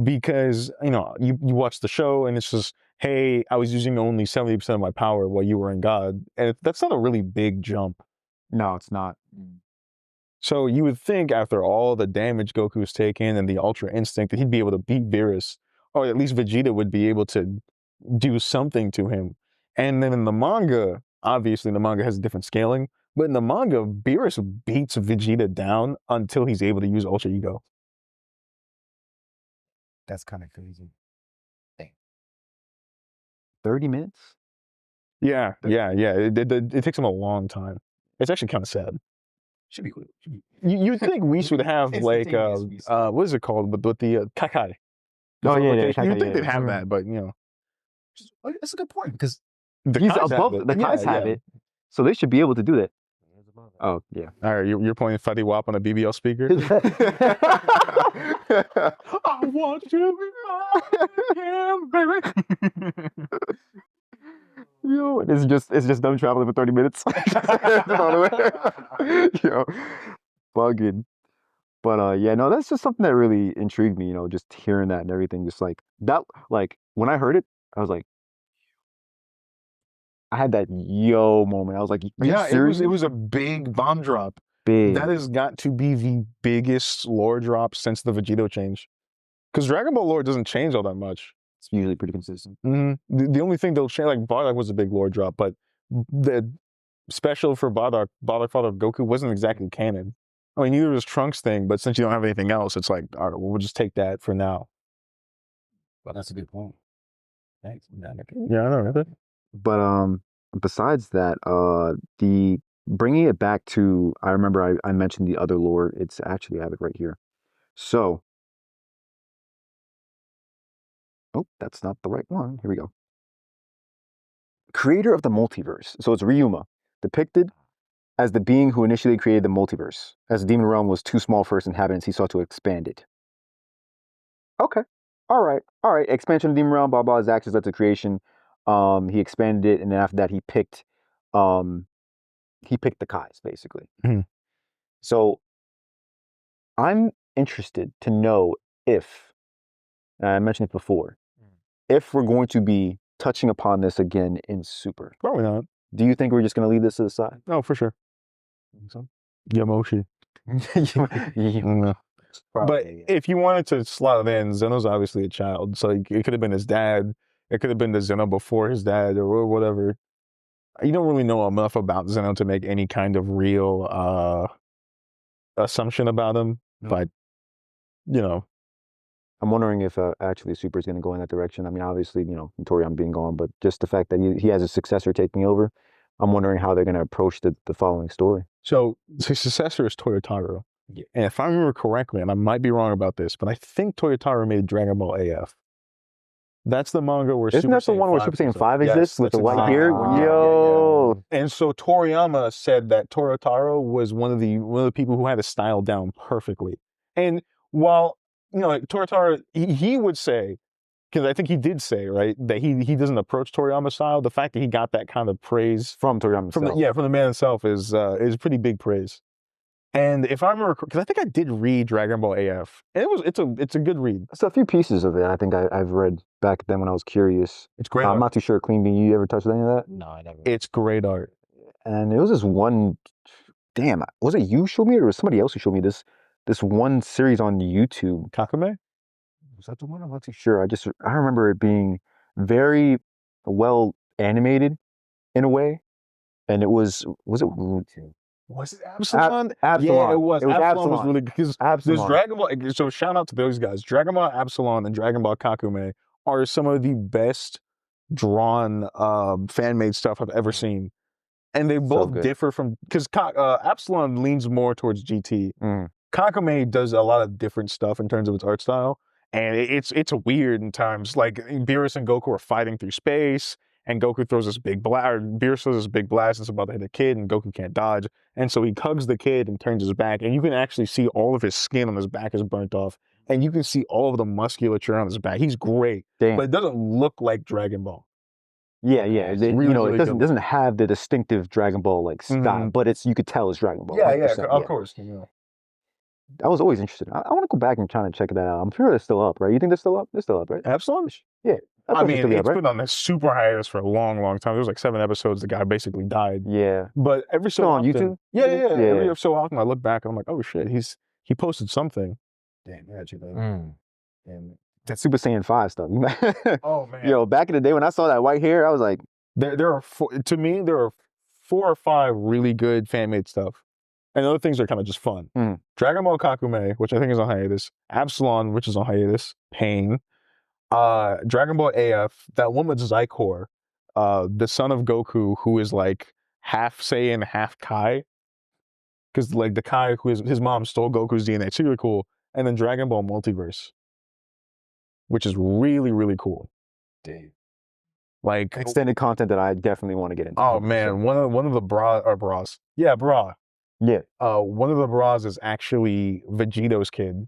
because you know you watch the show and it's just, hey, I was using only 70% of my power while you were in God, and that's not a really big jump. no, it's not. So you would think after all the damage Goku's taken and the Ultra Instinct that he'd be able to beat Beerus, or at least Vegeta would be able to do something to him. And then in the manga, obviously the manga has a different scaling, but in the manga, Beerus beats Vegeta down until he's able to use Ultra Ego. That's kind of crazy. 30 minutes? Yeah. It takes him a long time. It's actually kind of sad. Should be cool. You'd think Whis would have like Instantaneous Whis. what is it called? But with the Kakai. Oh, yeah, You'd Kakai, think they'd yeah. have that, but you know, That's a good point because the He's Kais have above it. the Kais have it, so they should be able to do that. Oh, yeah. All right, you're playing Fuddy Wap on a BBL speaker. I want you to be mine, baby. Yo, it's just them traveling for 30 minutes. Yo, bugging. But yeah, no, that's just something that really intrigued me, just hearing that and everything. Just like that, like when I heard it, I was like, I had that yo moment. I was like, Yeah, serious? it was a big bomb drop. Big. That has got to be the biggest lore drop since the Vegito change. Because Dragon Ball lore doesn't change all that much. It's usually pretty consistent. The only thing they'll change, like Bardock was a big lore drop, but the special for Bardock Father of Goku wasn't exactly canon. I mean, neither was Trunks' thing, but since you don't have anything else, it's like, all right, we'll just take that for now. well, that's a good point. Thanks. Yeah, I know, right? But besides that, the bringing it back to, I remember I mentioned the other lore. It's actually, I have it right here. So, oh, that's not the right one. Here we go. Creator of the multiverse. So it's Ryuma, depicted as the being who initially created the multiverse. As the demon realm was too small for its inhabitants, he sought to expand it. Okay. All right. Expansion of the demon realm, blah, blah, his actions led to creation. He expanded it, and then after that he picked the Kais, basically. Mhm. So I'm interested to know if, and I mentioned it before, if we're going to be touching upon this again in Super. Probably not. Do you think we're just going to leave this to the side? No, for sure. So? Yamoshi. Yeah. But if you wanted to slot it in, Zeno's obviously a child, so it could have been his dad. It could have been the Zeno before his dad, or whatever. You don't really know enough about Zeno to make any kind of real assumption about him, but I'm wondering if actually Super is going to go in that direction. I mean, obviously, Toriyama being gone, but just the fact that he has a successor taking over, I'm wondering how they're going to approach the following story. So his successor is Toyotaro. Yeah. And if I remember correctly, and I might be wrong about this, but I think Toyotaro made Dragon Ball AF. That's the manga where Isn't Super that the Saiyan one where 5 Super Saiyan comes up. 5 exists with that's the white exactly hair? the one. Yo! And so Toriyama said that Toyotaro was one of the people who had a style down perfectly. And while like Toyotaro, he would say, because I think he did say, right, that he doesn't approach Toriyama style. The fact that he got that kind of praise From Toriyama from the man himself is pretty big praise. And if I remember, because I think I did read Dragon Ball AF, and it's a good read. So a few pieces of it I think I've read back then when I was curious. It's great. I'm art. not too sure, Clean Bean, you ever touched any of that? No, I never. It's great art. And it was this one, damn, was it you showed me or was somebody else who showed me this one series on YouTube? Kakume? Was that the one? I'm not too sure. I remember it being very well animated in a way. And it was it Was it Absalon? Absalon. Yeah, it was. Absalon was Absalon. really good because there's Absalon. Dragon Ball. So shout out to those guys. Dragon Ball Absalon and Dragon Ball Kakume are some of the best drawn fan made stuff I've ever seen, and they both good. differ from because Absalon leans more towards GT. Mm. Kakume does a lot of different stuff in terms of its art style, and it's weird in times. Like Beerus and Goku are fighting through space, and Goku throws this big blast, or Beerus throws this big blast that's about to hit a kid, and Goku can't dodge, and so he hugs the kid and turns his back, and you can actually see all of his skin on his back is burnt off, and you can see all of the musculature on his back. He's great, Damn. but it doesn't look like Dragon Ball. Yeah. It's It, really, it really doesn't good. doesn't have the distinctive Dragon Ball like style, Mhm. but you could tell it's Dragon Ball. Yeah, 100%, of course. Yeah. I was always interested. I want to go back and try to check that out. I'm sure they're still up, right? You think they're still up? They're still up, right? Absalon? Yeah. I mean, still be it's up, right? been on this super hiatus for a long, long time. There was like 7 episodes. The guy basically died. Yeah. But every so Still on often, YouTube? Yeah. Yeah. Every so often, I look back and I'm like, oh shit, he posted something. Damn, I got you though. Mm. And That Super Saiyan 5 stuff. Oh man, Yo, back in the day when I saw that white hair, I was like, there are to me there are 4 or 5 really good fan made stuff, and other things are kind of just fun. Mm. Dragon Ball Kakume, which I think is on hiatus. Absalon, which is on hiatus. Pain. Dragon Ball AF. That one with Zycor, the son of Goku, who is like half Saiyan, half Kai. Because like the Kai, who his mom stole Goku's DNA. It's really cool. And then Dragon Ball Multiverse, which is really, really cool. damn. Like extended content that I definitely want to get into. oh 100%. man, one of the bras. Yeah, bra. Yeah. One of the bras is actually Vegito's kid.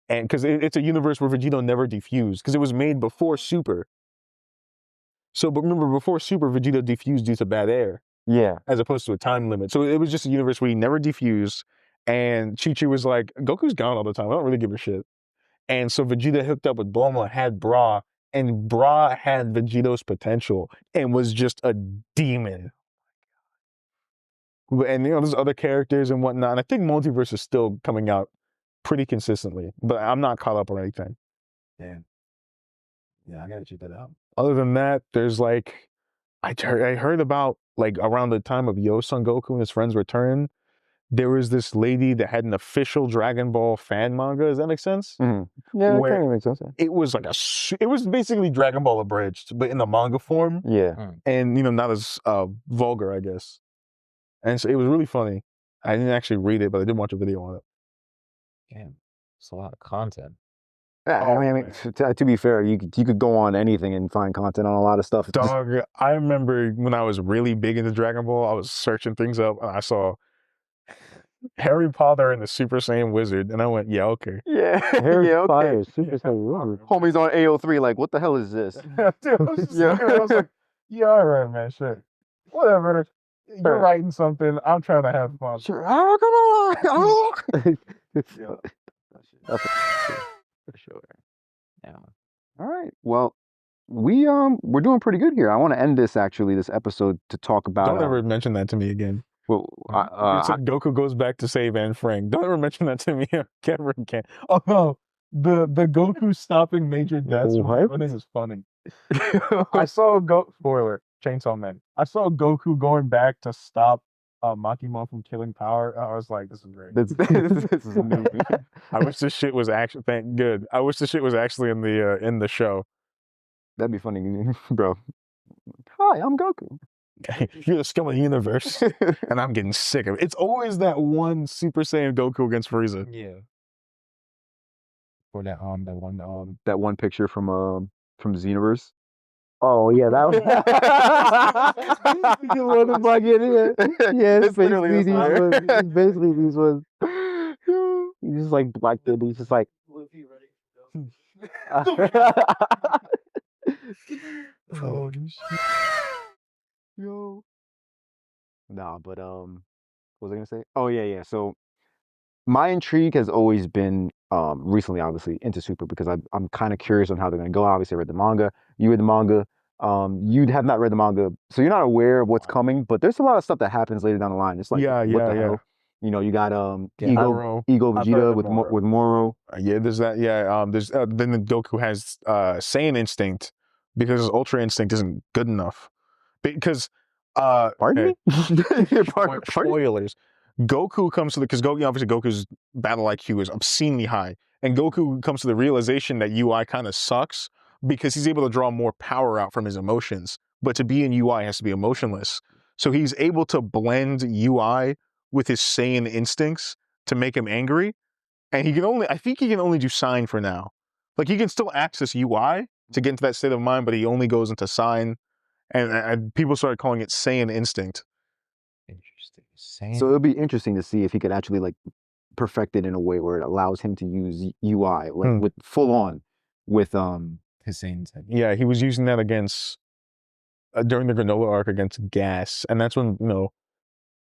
And because it's a universe where Vegito never defused, because it was made before Super. So, but remember, before Super, Vegito defused due to bad air, Yeah. as opposed to a time limit. So it was just a universe where he never defused. And Chi-Chi was like, Goku's gone all the time. I don't really give a shit. And so Vegeta hooked up with Bulma, had Bra, and Bra had Vegito's potential and was just a demon. And there's other characters and whatnot. And I think Multiverse is still coming out pretty consistently, but I'm not caught up on anything. Damn. Yeah, I gotta check that out. Other than that, there's like I heard about like around the time of Yo Son Goku and his friends return, there was this lady that had an official Dragon Ball fan manga. Does that make sense? Mm-hmm. Yeah, that Where kind of makes sense. it was like it was basically Dragon Ball abridged, but in the manga form, Yeah. and not as vulgar, I guess. And so it was really funny. I didn't actually read it, but I did watch a video on it. Damn, it's a lot of content. Yeah, I mean, to be fair, you could go on anything and find content on a lot of stuff. Dog, I remember when I was really big into Dragon Ball, I was searching things up and I saw Harry Potter and the Super Saiyan Wizard, and I went, yeah, okay. Yeah, Harry yeah, okay. Potter, Super Saiyan. Homies on AO3, like, what the hell is this? Dude, I was just Yeah. looking, I was like, yeah, all right, man, shit. Whatever. You're writing something. I'm trying to have fun. Sure. Oh, come on. For sure. Yeah. All right. Well, we're doing pretty good here. I want to end this episode to talk about. Don't ever mention that to me again. Well, It's like Goku goes back to save Anne Frank. Don't ever mention that to me ever again. Oh no, the Goku stopping major deaths is funny. I saw spoiler Chainsaw Man. I saw Goku going back to stop Makima from killing Power. I was like, this is great. this is new. I wish this shit was actually good. I wish this shit was actually in the show. That'd be funny, bro. Hi, I'm Goku. You're the scum of the universe, and I'm getting sick of it. It's always that one Super Saiyan Goku against Frieza. Yeah. Or that that one picture from Xenoverse. Oh yeah, that was. You want to plug it in? Yeah, it's basically these ones. It's basically these ones. He's just like black dude. He's just like. Oh, Yo. Nah, but what was I gonna say? Oh yeah. So my intrigue has always been recently, obviously, into Super because I'm kind of curious on how they're going to go. Obviously, I read the manga. You read the manga. You have not read the manga, so you're not aware of what's coming. But there's a lot of stuff that happens later down the line. It's like, Yeah, what yeah, the yeah. hell? You know, you got Yeah, Moro. Ego I've heard Vegeta of with Moro. with Moro. Yeah, there's that. Yeah, there's then the Goku has Saiyan instinct because his Ultra instinct isn't good enough. Because Pardon me? Pardon? spoilers. Goku comes to the because Goku obviously Goku's battle IQ is obscenely high, and Goku comes to the realization that UI kind of sucks because he's able to draw more power out from his emotions. But to be in UI has to be emotionless. So he's able to blend UI with his Saiyan instincts to make him angry. And he can only, I think he can only do sign for now. Like he can still access UI to get into that state of mind, but he only goes into sign. And people started calling it Saiyan instinct. Interesting. Saiyan. So it'll be interesting to see if he could actually like perfect it in a way where it allows him to use UI like with full on with his Saiyan type. Yeah, he was using that against during the Granola arc against Gas, and that's when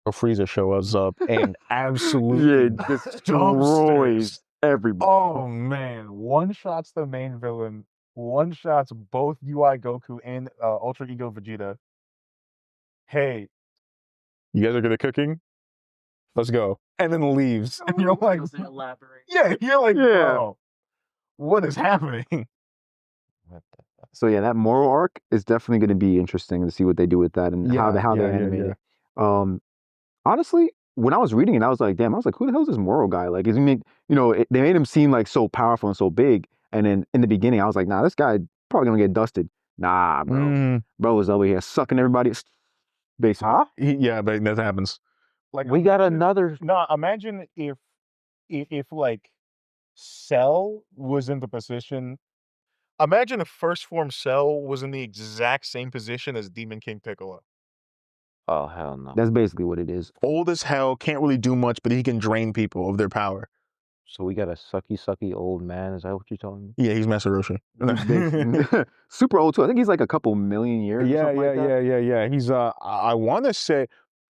Frieza shows up and absolutely destroys everybody. Oh man, one shots the main villain, one shots both UI Goku and Ultra Ego Vegeta. Hey, you guys are good at cooking? Let's go. And then leaves. and you're like, Doesn't elaborate. yeah, you're like, Yeah. bro, what is happening? So yeah, that moral arc is definitely going to be interesting to see what they do with that and how they animate it. Honestly, when I was reading it, I was like, damn, I was like, who the hell is this moral guy? Like, is he make, they made him seem like so powerful and so big. And then in the beginning, I was like, nah, this guy probably gonna get dusted. Nah, bro. Bro was over here sucking everybody. Basically. Huh? Yeah, but that happens. Like We got another. No, imagine if like Cell was in the position. Imagine if First Form Cell was in the exact same position as Demon King Piccolo. Oh hell no. That's basically what it is. Old as hell, can't really do much, but he can drain people of their power. So we got a sucky old man. Is that what you're telling me? Yeah, he's Masaroshi. Super old too. I think he's like a couple million years. Yeah, or something like that. yeah. He's I want to say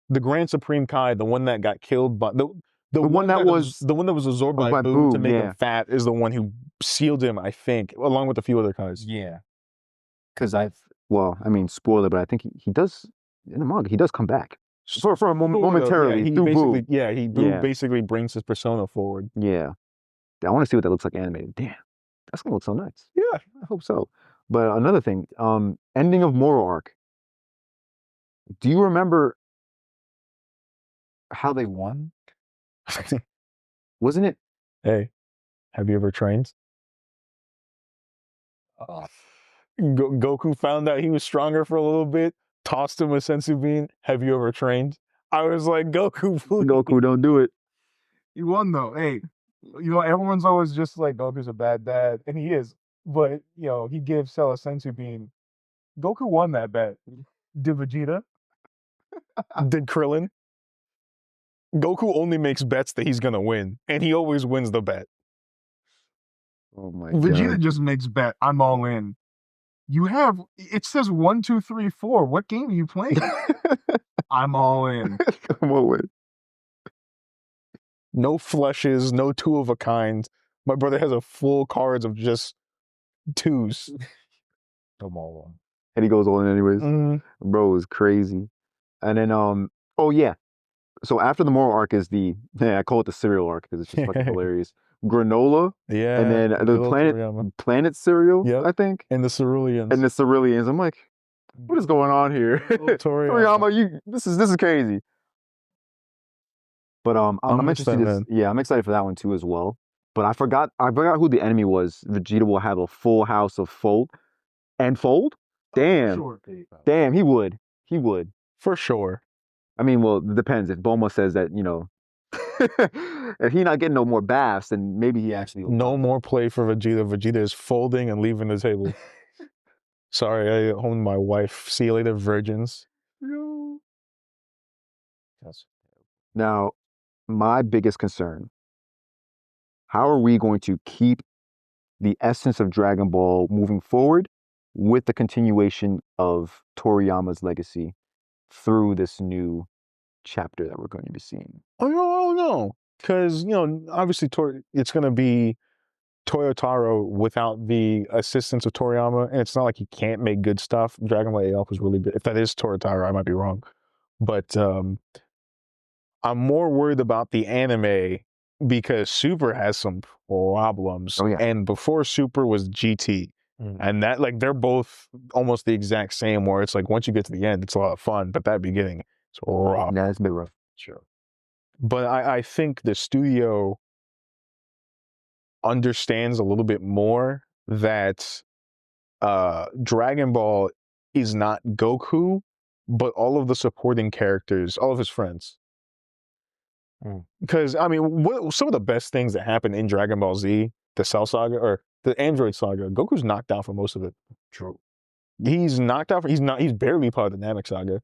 the Grand Supreme Kai, the one that got killed, but the one that was absorbed by Boo to make him fat is the one who sealed him, I think, along with a few other Kais. Yeah. Because Well, I mean, spoiler, but I think he does in the manga. He does come back for a momentarily. Yeah, he through basically, Boo. Boo basically brings his persona forward. Yeah, I want to see what that looks like animated. Damn, that's gonna look so nice. Yeah, I hope so. But another thing, ending of Moro arc. Do you remember how they won? Wasn't it? Hey, have you ever trained? Goku found out he was stronger for a little bit, tossed him a sensu bean. Have you ever trained? I was like, Goku, please. Goku, don't do it. He won though. Hey, everyone's always just like Goku's a bad dad, and he is. But he gives Cell a sensu bean. Goku won that bet. Did Vegeta? Did Krillin? Goku only makes bets that he's gonna win, and he always wins the bet. Oh my Vegeta god. just makes bet. I'm all in. It says 1, 2, 3, 4. What game are you playing? I'm all in. Come on. No flushes, no two of a kind. My brother has a full cards of just twos. I'm all on. And he goes all in anyways. Bro is crazy. And then oh yeah. So after the moral arc is I call it the cereal arc because it's just fucking hilarious. Granola. Yeah. And then the planet cereal, I think. And the Ceruleans. I'm like, what is going on here? Toriyama, this is crazy. But I'm interested. I'm excited for that one too as well. But I forgot who the enemy was. Vegeta will have a full house of Fold. And Fold? Damn. Sure. Damn, he would. For sure. I mean, well, it depends. If Bulma says that, if he not getting no more baths, then maybe he actually no more play for Vegeta. Vegeta is folding and leaving the table. Sorry, I own my wife. See you later, virgins. Now, my biggest concern, how are we going to keep the essence of Dragon Ball moving forward with the continuation of Toriyama's legacy through this new chapter that we're going to be seeing? Oh no. because obviously it's going to be Toyotaro without the assistance of Toriyama, and it's not like he can't make good stuff. Dragon Ball AF was really good. If that is Toyotaro, I might be wrong, but I'm more worried about the anime because Super has some problems. Oh, yeah. And before Super was GT. And that, like, they're both almost the exact same, where it's like once you get to the end, it's a lot of fun, but that beginning, it's rough. Yeah, it's a bit rough. Sure. But I think the studio understands a little bit more that Dragon Ball is not Goku, but all of the supporting characters, all of his friends. Because, I mean, some of the best things that happen in Dragon Ball Z, the Cell Saga, or the Android Saga, Goku's knocked out for most of it. True. He's knocked out. He's barely part of the Namek Saga.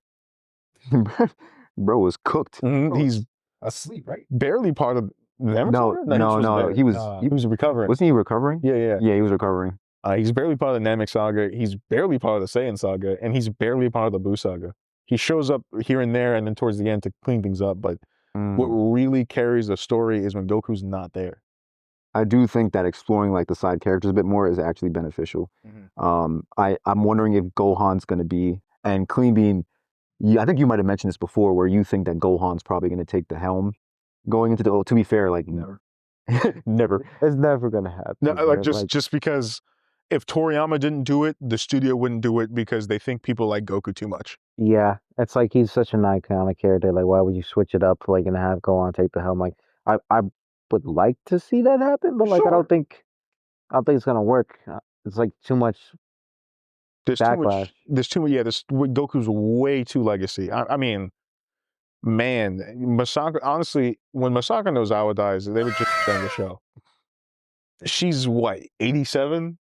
Bro was cooked. He's asleep, right? barely part of the Namek No, Saga? no, he was He was recovering. Wasn't he recovering? Yeah. Yeah, he was recovering. He's barely part of the Namek Saga. He's barely part of the Saiyan Saga, and he's barely part of the Buu Saga. He shows up here and there, and then towards the end to clean things up. But what really carries the story is when Goku's not there. I do think that exploring like the side characters a bit more is actually beneficial. I'm wondering if Gohan's going to be, and Clean Bean, I think you might have mentioned this before, where you think that Gohan's probably going to take the helm going into the. To be fair, like never, never. It's never gonna happen. No, like man. just because if Toriyama didn't do it, the studio wouldn't do it because they think people like Goku too much. Yeah, it's like he's such an iconic character. Like, why would you switch it up like and have Gohan take the helm? Like, I would like to see that happen, but like I don't think it's gonna work. It's like too much There's backlash. too much. Yeah, Goku's way too legacy. I mean, man, Masako. Honestly, when Masako Nozawa dies, they would just end the show. She's what, 87?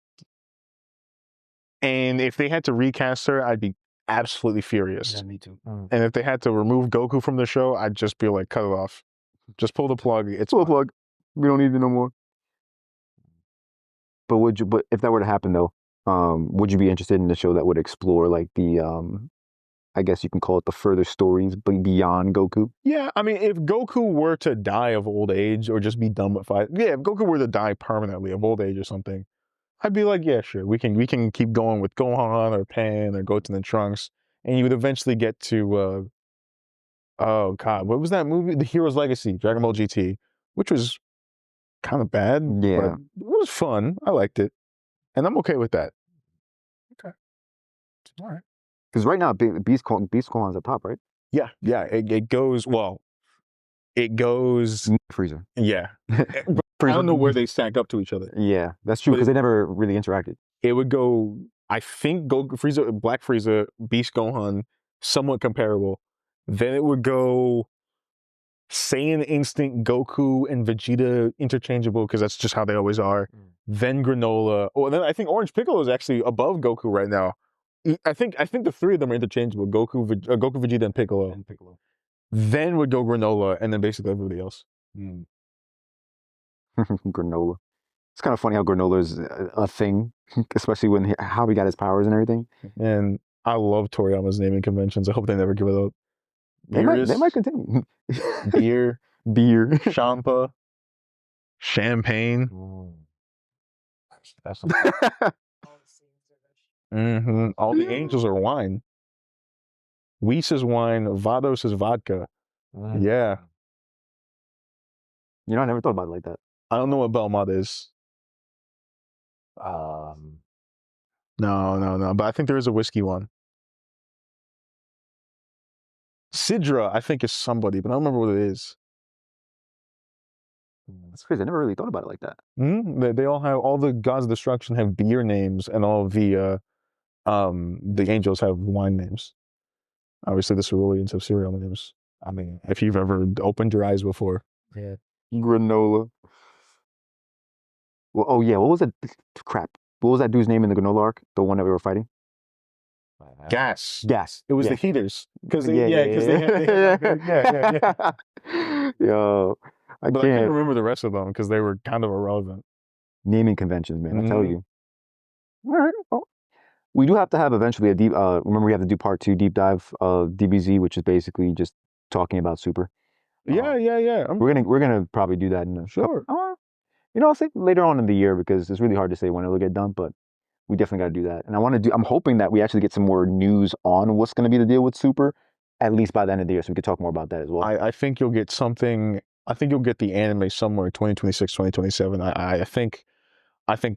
And if they had to recast her, I'd be absolutely furious. Yeah, me too. And if they had to remove Goku from the show, I'd just be like, cut it off. Just pull the plug. It's pull the plug. We don't need it no more. But But if that were to happen though, would you be interested in a show that would explore like the I guess you can call it the further stories beyond Goku? Yeah, I mean, if Goku were to die of old age or just be done with fight, if Goku were to die permanently of old age or something, I'd be like, yeah, sure, we can keep going with Gohan or Pan or Goten and Trunks, and you would eventually get to oh god, what was that movie? The Hero's Legacy, Dragon Ball GT, which was kind of bad, Yeah, but it was fun. I liked it, and I'm okay with that. Okay. All right. because right now Beast Gohan's up top, right? Yeah, it goes well. It goes, Freezer. yeah. I don't know where they stack up to each other. Yeah, that's true But because they never really interacted. It would go, I think, Frieza, Black Frieza, Beast Gohan, somewhat comparable. Then it would go Saiyan Instinct, Goku, and Vegeta interchangeable because that's just how they always are. Then Granola. Oh, and then I think Orange Piccolo is actually above Goku right now. I think the three of them are interchangeable: Goku, Vegeta, and Piccolo. Then would go Granola, and then basically everybody else. Granola. It's kind of funny how Granola is a thing, especially when how he got his powers and everything. And I love Toriyama's naming conventions. I hope they never give it up. They might continue. Beer, Beer. Champa, Champagne. That's All the angels are wine. Whis is wine. Vados is vodka. Yeah. You know, I never thought about it like that. I don't know what Belmont is. No. But I think there is a whiskey one. Sidra, I think, is somebody, but I don't remember what it is. That's crazy. I never really thought about it like that. They all have, all the gods of destruction have beer names, and all of the angels have wine names. Obviously, the Ceruleans have cereal names. I mean, if you've ever opened your eyes before. Yeah. Granola. Well, oh yeah, what was it? Crap. What was that dude's name in the Granola arc? The one that we were fighting? Gas. Gas. It was Yeah. the heaters. Because Yeah. Yo, I But I can't can't. remember the rest of them because they were kind of irrelevant. Naming conventions, man. I tell you. All right. Well, we do have to have eventually a deep. Remember, we have to do part 2 deep dive of DBZ, which is basically just talking about Super. Yeah, yeah. We're gonna probably do that in a Sure. I'll say later on in the year because it's really hard to say when it'll get done, but we definitely got to do that. And I'm hoping that we actually get some more news on what's going to be the deal with Super, at least by the end of the year, so we could talk more about that as well. I think you'll get something. I think you'll get the anime somewhere in 2026, 2027. I think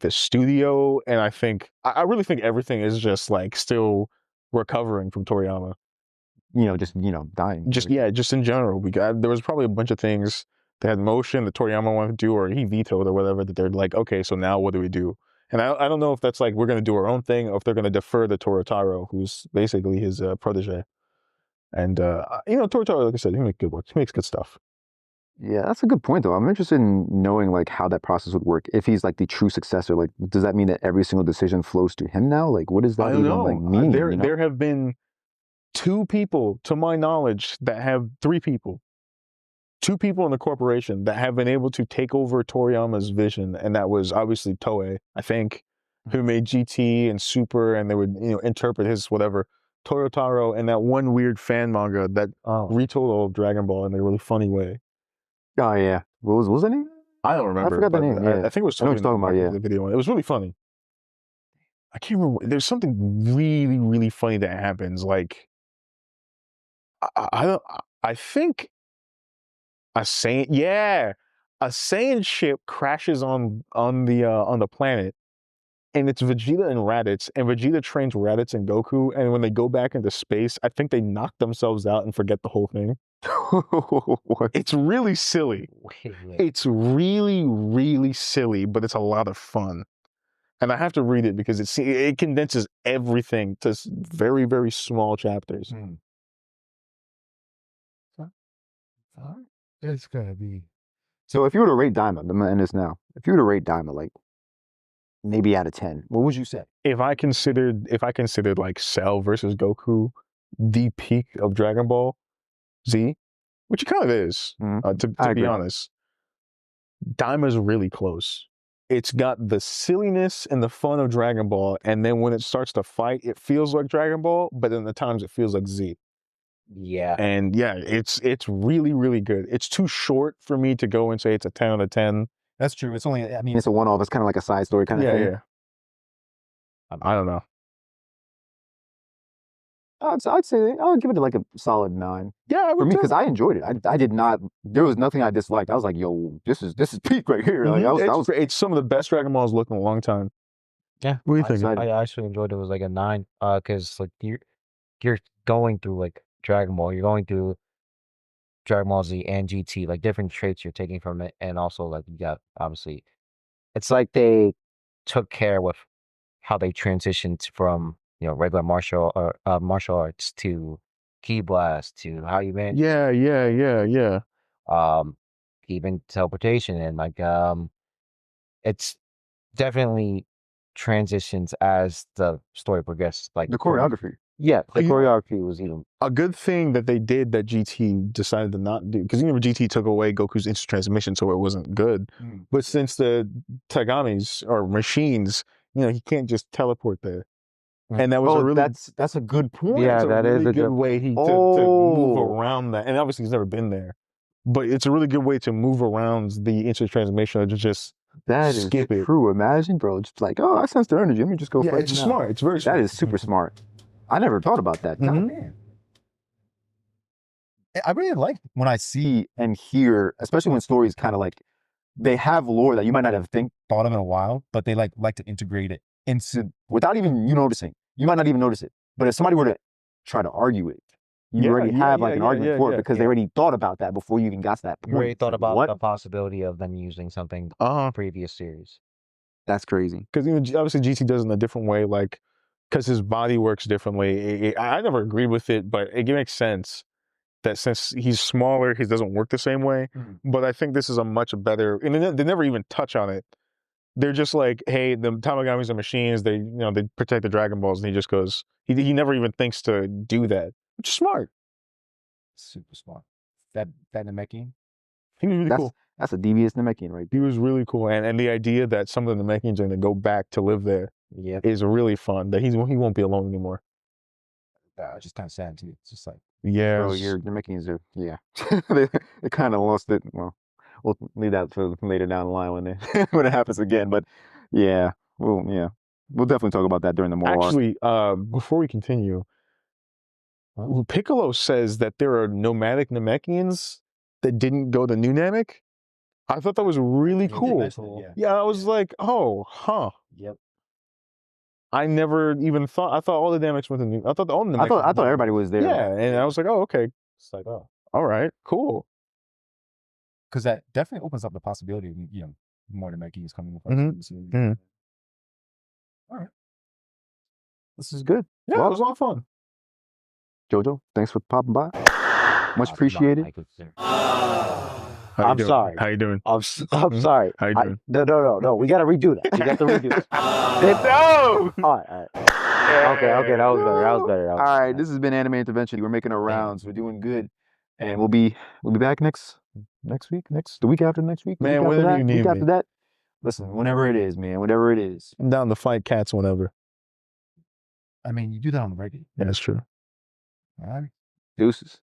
the studio, and I really think everything is just like still recovering from Toriyama. Dying. Just in general. There was probably a bunch of things that had motion that Toriyama wanted to do, or he vetoed or whatever, that they're like, okay, so now what do we do? And I don't know if that's like we're gonna do our own thing, or if they're gonna defer to Torotaro, who's basically his protege. And Torotaro, like I said, he makes good work. He makes good stuff. Yeah, that's a good point though. I'm interested in knowing like how that process would work. If he's like the true successor, like does that mean that every single decision flows to him now? Like what does that I don't even know. like mean? There have been 2 people, to my knowledge, that have 3 people. 2 people in the corporation that have been able to take over Toriyama's vision, and that was obviously Toei, I think, who made GT and Super, and they would interpret his whatever. Torotaro and that one weird fan manga that retold all of Dragon Ball in a really funny way. Oh yeah, what was the name? I don't remember. I forgot the name. Yeah. I think it was I know what you're talking about. Yeah, the video one. It was really funny. I can't remember. There's something really, really funny that happens. Like, I think a Saiyan ship crashes on the planet, and it's Vegeta and Raditz, and Vegeta trains Raditz and Goku, and when they go back into space, I think they knock themselves out and forget the whole thing. It's really silly. Wait. It's really, really silly, but it's a lot of fun. And I have to read it because it condenses everything to very, very small chapters. It's gonna be. So if you were to rate Daima, I'm gonna end this now. If you were to rate Daima, like maybe out of 10, what would you say? If I considered like Cell versus Goku the peak of Dragon Ball Z, which it kind of is, to be honest, Daima's really close. It's got the silliness and the fun of Dragon Ball, and then when it starts to fight, it feels like Dragon Ball, but then the times it feels like Z. Yeah. And yeah, it's really, really good. It's too short for me to go and say it's a 10 out of 10. That's true. It's only. I mean, It's a one-off. It's kind of like a side story kind of thing. Yeah. I don't know. I'd say I'll give it like a solid 9. Yeah, for me because I enjoyed it. I did not. There was nothing I disliked. I was like, yo, this is peak right here. Like it's some of the best Dragon Balls looked in a long time. Yeah. What do you think? I actually enjoyed it. It was like a 9. Because like you're going through like Dragon Ball. You're going through Dragon Ball Z and GT, like different traits you're taking from it, and also like you got obviously, it's like they took care with how they transitioned from regular martial arts to Ki Blast to how you manage. Yeah. Even teleportation and like it's definitely transitions as the story progresses. Like the choreography. Yeah, the choreography was even a good thing that they did that GT decided to not do, because GT took away Goku's instant transmission, so it wasn't good. But since the Tagamis are machines, he can't just teleport there. And that was that's a good point. Yeah, that is a good way to move around that. And obviously he's never been there, but it's a really good way to move around the instant transmission, to just skip it. True. Imagine, bro, just like, I sense their energy. Let me just go. Yeah, it's smart. It's very smart. That is super smart. I never thought about that. God damn. I really like when I see and hear, especially when stories kind of like they have lore that you might not have thought of in a while, but they like to integrate it into without even you noticing. You might not even notice it, but if somebody were to try to argue it, you already have like an argument for it because they already thought about that before you even got to that point. You already thought about the possibility of them using something previous series. That's crazy. Because obviously GT does it in a different way, like because his body works differently. I never agreed with it, but it makes sense that since he's smaller, he doesn't work the same way. But I think this is a much better, and they never even touch on it. They're just like, hey, the Tamagamis are machines. They protect the Dragon Balls, and he just goes. He never even thinks to do that, which is smart. Super smart. That Namekian. He was really cool. That's a devious Namekian, right? He was really cool, and the idea that some of the Namekians are going to go back to live there is really fun. That he won't be alone anymore. it's just kind of sad too. It's just like, Yeah. Bro, your Mickeys are, yeah. they kind of lost it. Well, we'll leave that for later down the line when when it happens again. But yeah, we'll definitely talk about that during the moral arc. Actually, before we continue, Piccolo says that there are nomadic Namekians that didn't go to New Namek. I thought that was really cool. Yeah, I was like, oh, huh. Yep. I never even thought. I thought all the Nameks went to New. I thought all the Namekians. I thought everybody was there. Yeah, and I was like, oh, okay. It's like, oh, All right, cool. because that definitely opens up the possibility of more Namekians coming with us. Mhm. All right. This is good. Yeah, Well, it was a lot of fun. Jojo, thanks for popping by. Much appreciated. How you I'm doing? sorry. How you doing? I'm sorry. How you doing? No. We gotta redo that. We got to redo this. No! All right. Okay. That was better. All right, this has been Anime Intervention. We're making our rounds. We're doing good, and we'll be back next week, the week after next week. Man, the week after whenever that, you need week me. after that. Listen, whenever it is, man. Whatever it is. I'm down to fight cats whenever. I mean, you do that on the regular. Yeah, that's true. All right. Deuces.